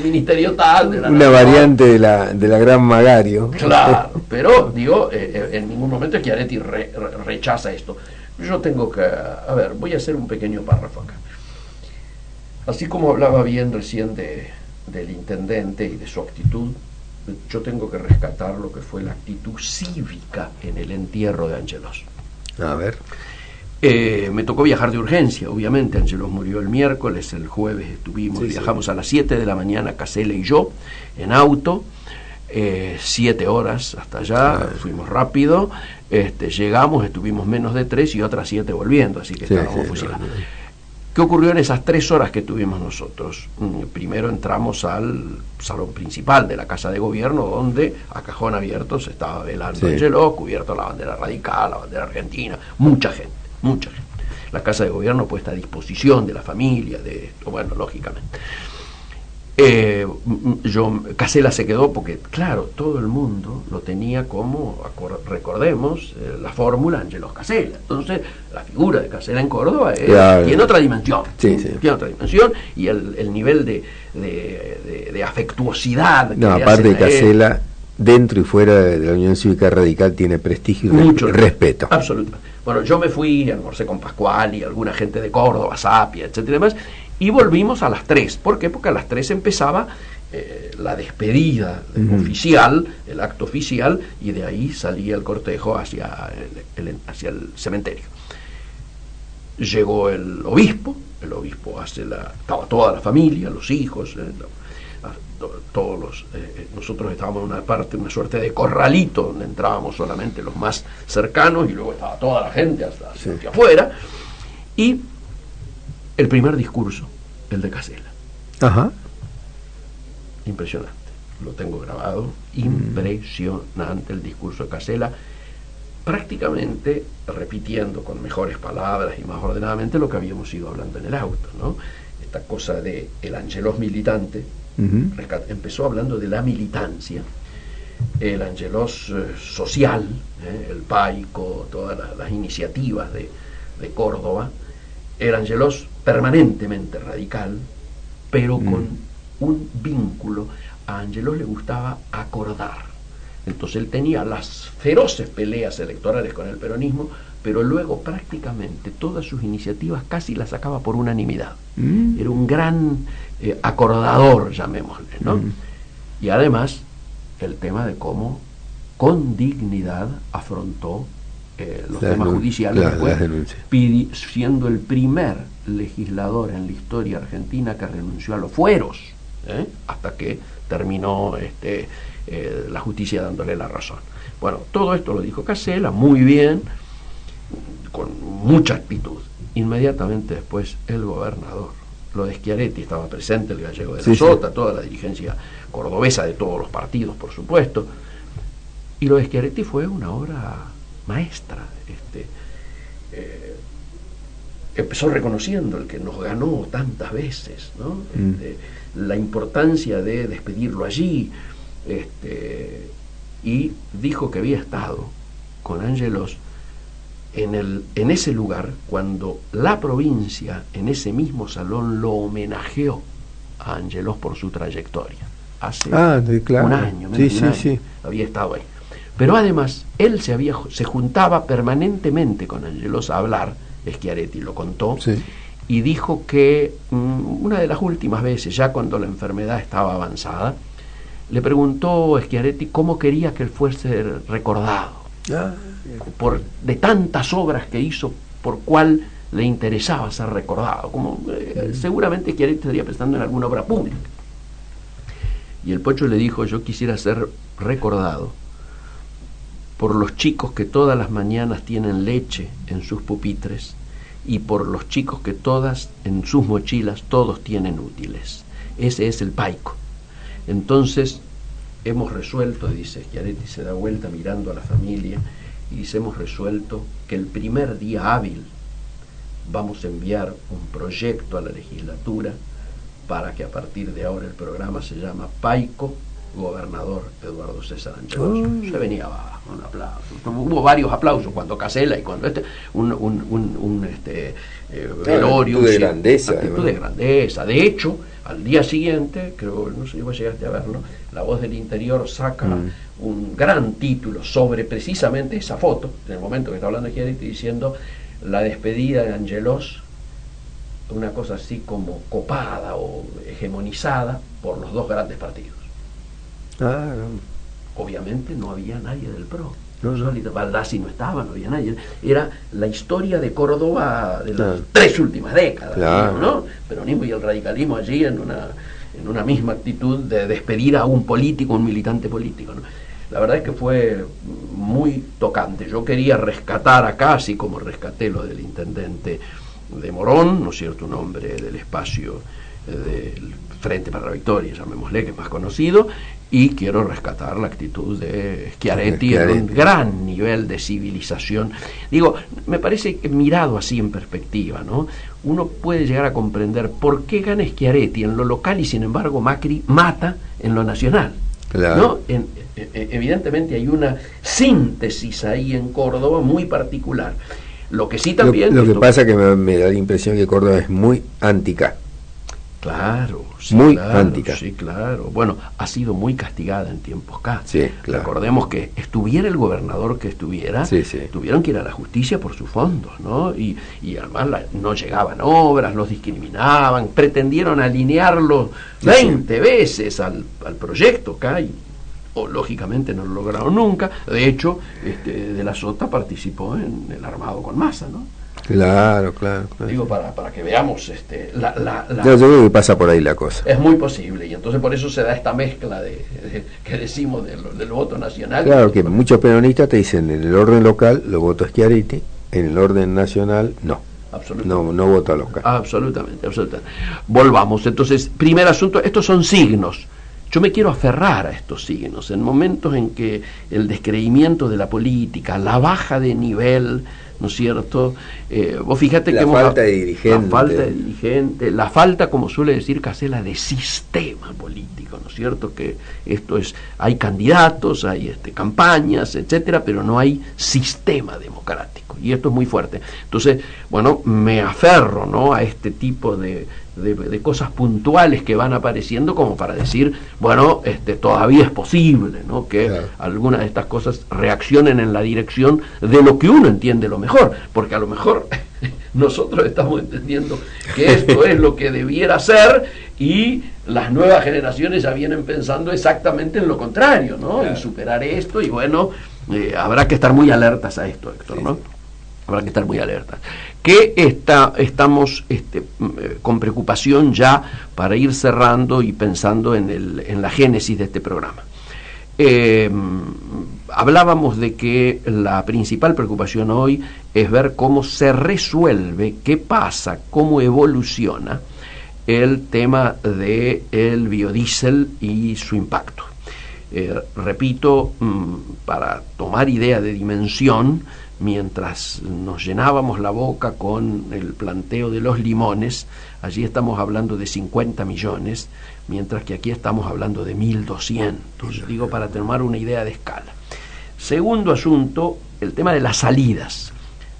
ministerio tal, de la una variante de la Gran Magario. Claro, pero digo, en ningún momento Schiaretti rechaza esto. Yo tengo que, voy a hacer un pequeño párrafo acá. Así como hablaba bien recién del intendente y de su actitud, yo tengo que rescatar lo que fue la actitud cívica en el entierro de Angelos. A ver. Me tocó viajar de urgencia, obviamente. Angelos murió el miércoles, el jueves viajamos a las 7 de la mañana, Casella y yo, en auto, 7 horas hasta allá, fuimos rápido, llegamos, estuvimos menos de 3 y otras 7 volviendo, así que estábamos fusilados. ¿Qué ocurrió en esas 3 horas que tuvimos nosotros? Primero entramos al salón principal de la Casa de Gobierno, donde a cajón abierto se estaba velando Angelos, cubierto la bandera radical, la bandera argentina, mucha gente. La Casa de Gobierno puesta a disposición de la familia, de esto, bueno, lógicamente. Casella se quedó porque, claro, todo el mundo lo tenía como, recordemos, la fórmula Angelos Casella. Entonces, la figura de Casella en Córdoba tiene otra dimensión. Tiene otra dimensión, y el nivel de afectuosidad. No, aparte de Casella, dentro y fuera de la Unión Cívica Radical, tiene prestigio y respeto. Absolutamente. Bueno, yo me fui, almorcé con Pascual y alguna gente de Córdoba, Sapia, etcétera y demás, y volvimos a las 3. ¿Por qué? Porque a las 3 empezaba la despedida oficial, el acto oficial, y de ahí salía el cortejo hacia el cementerio. Llegó el obispo estaba toda la familia, los hijos, todos nosotros estábamos en una suerte de corralito donde entrábamos solamente los más cercanos y luego estaba toda la gente hacia afuera, y el primer discurso, el de Casella. Ajá. Impresionante, lo tengo grabado, impresionante el discurso de Casella, prácticamente repitiendo con mejores palabras y más ordenadamente lo que habíamos ido hablando en el auto, ¿no? Esta cosa de el Angelos militante. Empezó hablando de la militancia, el Angelos social, el Paico, todas las iniciativas de Córdoba, el Angelos permanentemente radical, pero con un vínculo. A Angelos le gustaba acordar, entonces él tenía las feroces peleas electorales con el peronismo, pero luego prácticamente todas sus iniciativas casi las sacaba por unanimidad. Era un gran acordador, llamémosle, ¿no? Y además el tema de cómo con dignidad afrontó los temas judiciales, siendo el primer legislador en la historia argentina que renunció a los fueros, hasta que terminó la justicia dándole la razón. Bueno, todo esto lo dijo Casella muy bien, con mucha actitud. Inmediatamente después el gobernador, lo de Schiaretti, estaba presente, el gallego de la Sota, toda la dirigencia cordobesa de todos los partidos, por supuesto, y lo de Schiaretti fue una obra maestra. Empezó reconociendo el que nos ganó tantas veces, ¿no? La importancia de despedirlo allí, y dijo que había estado con Angelos en ese lugar cuando la provincia en ese mismo salón lo homenajeó a Angelos por su trayectoria hace un año, había estado ahí. Pero además él se juntaba permanentemente con Angelos a hablar. Schiaretti lo contó, y dijo que una de las últimas veces, ya cuando la enfermedad estaba avanzada, le preguntó Schiaretti cómo quería que él fuese recordado, de tantas obras que hizo, por cuál le interesaba ser recordado, como seguramente Schiaretti estaría pensando en alguna obra pública. Y el Pocho le dijo: yo quisiera ser recordado por los chicos que todas las mañanas tienen leche en sus pupitres y por los chicos que todas en sus mochilas todos tienen útiles. Ese es el Paico. Entonces hemos resuelto, dice Schiaretti, se da vuelta mirando a la familia y dice, hemos resuelto que el primer día hábil vamos a enviar un proyecto a la legislatura para que a partir de ahora el programa se llama Paico, gobernador Eduardo César Angelos. Se venía abajo, un aplauso. Hubo varios aplausos cuando Casella y cuando velorio. Actitud de grandeza. Actitud de grandeza. De hecho, al día siguiente, creo, no sé si vos llegaste a verlo, La Voz del Interior saca un gran título sobre precisamente esa foto, en el momento que está hablando de Schiaretti, diciendo la despedida de Angelos, una cosa así como copada o hegemonizada por los dos grandes partidos. Obviamente no había nadie del PRO. Baldassi no estaba, no había nadie. Era la historia de Córdoba de las 3 últimas décadas, ¿no? Peronismo y el radicalismo allí en una misma actitud de despedir a un político, un militante político, ¿no? La verdad es que fue muy tocante. Yo quería rescatar acá, así como rescaté lo del intendente de Morón, ¿no es cierto?, un hombre del espacio del Frente para la Victoria, llamémosle, que es más conocido, y quiero rescatar la actitud de Schiaretti en un gran nivel de civilización. Digo, me parece que mirado así en perspectiva, ¿no?, uno puede llegar a comprender por qué gana Schiaretti en lo local y sin embargo Macri mata en lo nacional. ¿No? Evidentemente hay una síntesis ahí en Córdoba muy particular. Lo que sí también... Lo que pasa es que me da la impresión que Córdoba es muy antica. Claro, sí, muy claro, antica. Sí, claro. Bueno, ha sido muy castigada en tiempos K. Sí, claro. Recordemos que estuviera el gobernador que estuviera, tuvieron que ir a la justicia por sus fondos, ¿no? Y además no llegaban obras, los discriminaban, pretendieron alinearlo 20 veces al proyecto K y lógicamente no lo lograron nunca. De hecho, De la Sota participó en el armado con Massa, ¿no? Claro. Digo, para que veamos yo creo que pasa por ahí la cosa. Es muy posible, y entonces por eso se da esta mezcla que decimos del voto nacional. Claro, que muchos peronistas te dicen en el orden local lo voto Schiaretti, en el orden nacional no. No vota local. Absolutamente. Volvamos, entonces, primer asunto, estos son signos. Yo me quiero aferrar a estos signos en momentos en que el descreimiento de la política, la baja de nivel, ¿no es cierto? Vos fíjate la que falta de dirigente, la falta, como suele decir Casella, de sistema político, ¿no es cierto? Que esto es, hay candidatos, hay campañas, etcétera, pero no hay sistema democrático, y esto es muy fuerte. Entonces, bueno, me aferro, ¿no?, a este tipo de cosas puntuales que van apareciendo como para decir, bueno, todavía es posible, ¿no?, que algunas de estas cosas reaccionen en la dirección de lo que uno entiende lo mejor, porque a lo mejor nosotros estamos entendiendo que esto es lo que debiera ser y las nuevas generaciones ya vienen pensando exactamente en lo contrario, ¿no?, en superar esto, y bueno, habrá que estar muy alertas a esto, Héctor, ¿no? Habrá que estar muy alertas. Que estamos con preocupación ya para ir cerrando y pensando en la génesis de este programa. Hablábamos de que la principal preocupación hoy es ver cómo se resuelve, qué pasa, cómo evoluciona el tema del biodiesel y su impacto. Repito, para tomar idea de dimensión, mientras nos llenábamos la boca con el planteo de los limones, allí estamos hablando de 50 millones, mientras que aquí estamos hablando de 1.200, digo, para tomar una idea de escala. Segundo asunto, el tema de las salidas.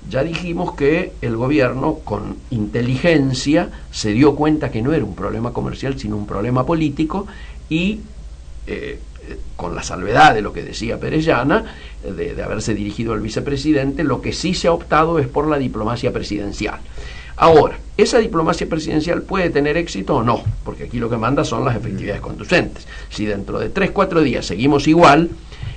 Ya dijimos que el gobierno, con inteligencia, se dio cuenta que no era un problema comercial, sino un problema político, y con la salvedad de lo que decía Perellana, de haberse dirigido al vicepresidente, lo que sí se ha optado es por la diplomacia presidencial. Ahora, ¿esa diplomacia presidencial puede tener éxito o no? Porque aquí lo que manda son las efectividades conducentes. Si dentro de 3-4 días seguimos igual,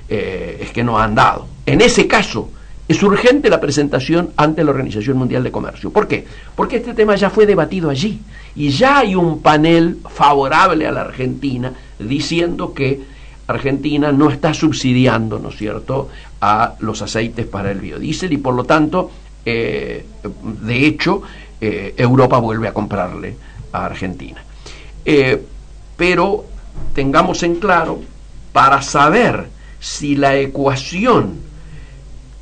es que no han dado. En ese caso, es urgente la presentación ante la Organización Mundial de Comercio. ¿Por qué? Porque este tema ya fue debatido allí, y ya hay un panel favorable a la Argentina diciendo que Argentina no está subsidiando, ¿no es cierto?, a los aceites para el biodiesel, y por lo tanto de hecho, Europa vuelve a comprarle a Argentina. Pero tengamos en claro, para saber si la ecuación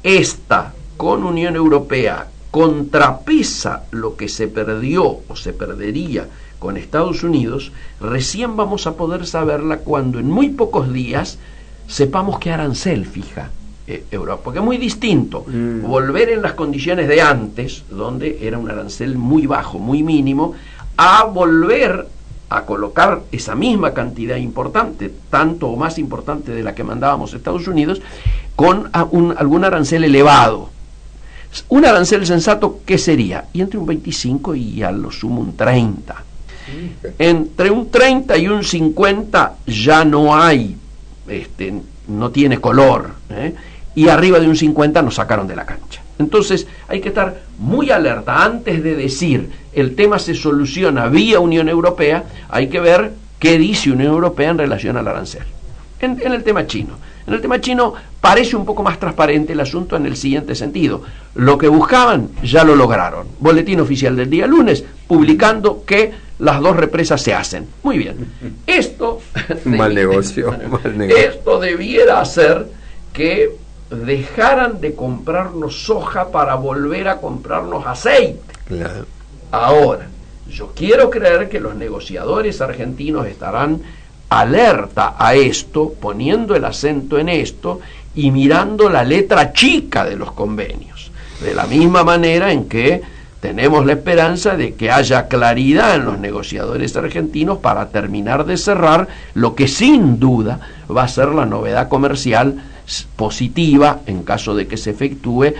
esta con Unión Europea contrapesa lo que se perdió o se perdería con Estados Unidos, recién vamos a poder saberla cuando en muy pocos días sepamos qué arancel fija Europa, porque es muy distinto volver en las condiciones de antes, donde era un arancel muy bajo, muy mínimo, a volver a colocar esa misma cantidad importante, tanto o más importante de la que mandábamos a Estados Unidos, con algún arancel elevado. Un arancel sensato, ¿qué sería? Y entre un 25 y a lo sumo un 30. Entre un 30 y un 50 ya no hay, no tiene color, y arriba de un 50 nos sacaron de la cancha. Entonces hay que estar muy alerta. Antes de decir el tema se soluciona vía Unión Europea, hay que ver qué dice Unión Europea en relación al arancel. En el tema chino. En el tema chino parece un poco más transparente el asunto en el siguiente sentido. Lo que buscaban ya lo lograron. Boletín oficial del día lunes, publicando que las 2 represas se hacen. Muy bien. Esto mal negocio. Esto debiera hacer que dejaran de comprarnos soja para volver a comprarnos aceite. Claro. Ahora, yo quiero creer que los negociadores argentinos estarán alerta a esto, poniendo el acento en esto y mirando la letra chica de los convenios, de la misma manera en que tenemos la esperanza de que haya claridad en los negociadores argentinos para terminar de cerrar lo que sin duda va a ser la novedad comercial positiva en caso de que se efectúe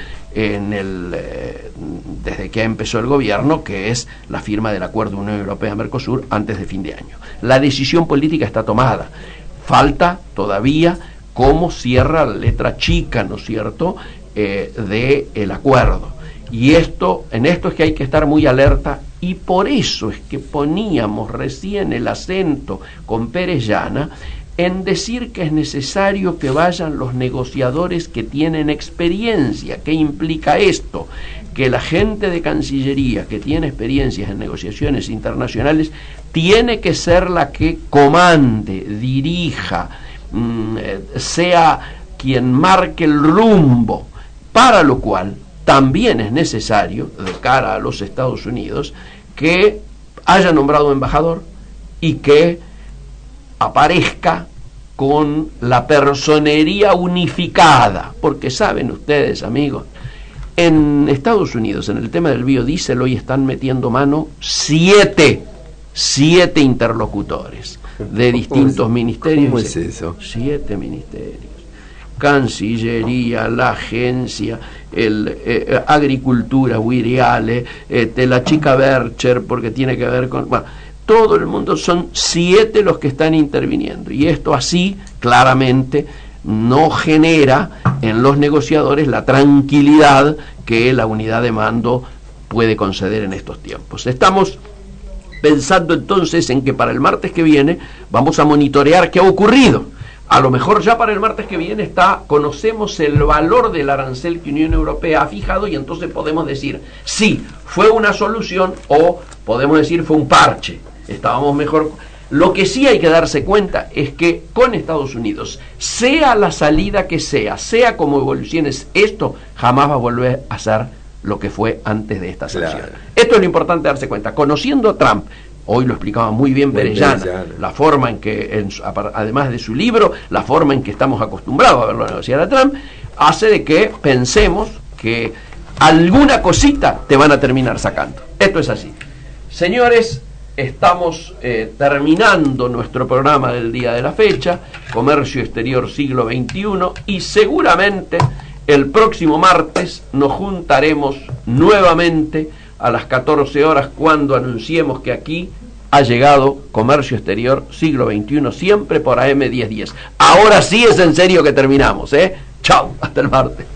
desde que empezó el gobierno, que es la firma del acuerdo Unión Europea-Mercosur antes de fin de año. La decisión política está tomada, falta todavía cómo cierra la letra chica, ¿no es cierto?, del acuerdo. Y en esto es que hay que estar muy alerta, y por eso es que poníamos recién el acento con Pérez Llana en decir que es necesario que vayan los negociadores que tienen experiencia. ¿Qué implica esto? Que la gente de Cancillería que tiene experiencias en negociaciones internacionales tiene que ser la que comande, dirija, sea quien marque el rumbo, para lo cual también es necesario, de cara a los Estados Unidos, que haya nombrado embajador y que aparezca con la personería unificada, porque saben ustedes, amigos, en Estados Unidos, en el tema del biodiesel, hoy están metiendo mano 7 interlocutores de distintos ministerios. ¿Cómo es eso? 7 ministerios. Cancillería, la agencia, Agricultura, Wiriale, la chica Bercher, porque tiene que ver con... Bueno, todo el mundo, son 7 los que están interviniendo, y esto así claramente no genera en los negociadores la tranquilidad que la unidad de mando puede conceder en estos tiempos. Estamos pensando entonces en que para el martes que viene vamos a monitorear qué ha ocurrido. A lo mejor ya para el martes que viene conocemos el valor del arancel que Unión Europea ha fijado, y entonces podemos decir sí, fue una solución, o podemos decir fue un parche. Estábamos mejor. Lo que sí hay que darse cuenta es que con Estados Unidos, sea la salida que sea como evoluciones, esto jamás va a volver a ser lo que fue antes de esta sanción. Claro. Esto es lo importante darse cuenta. Conociendo a Trump, hoy lo explicaba muy bien Pérez Llana, la forma en que, además de su libro, la forma en que estamos acostumbrados a verlo negociar a Trump, hace de que pensemos que alguna cosita te van a terminar sacando. Esto es así. Señores, estamos terminando nuestro programa del día de la fecha, Comercio Exterior Siglo XXI, y seguramente el próximo martes nos juntaremos nuevamente a las 14 horas cuando anunciemos que aquí ha llegado Comercio Exterior Siglo XXI, siempre por AM 1010. Ahora sí es en serio que terminamos, ¿eh? Chao, hasta el martes.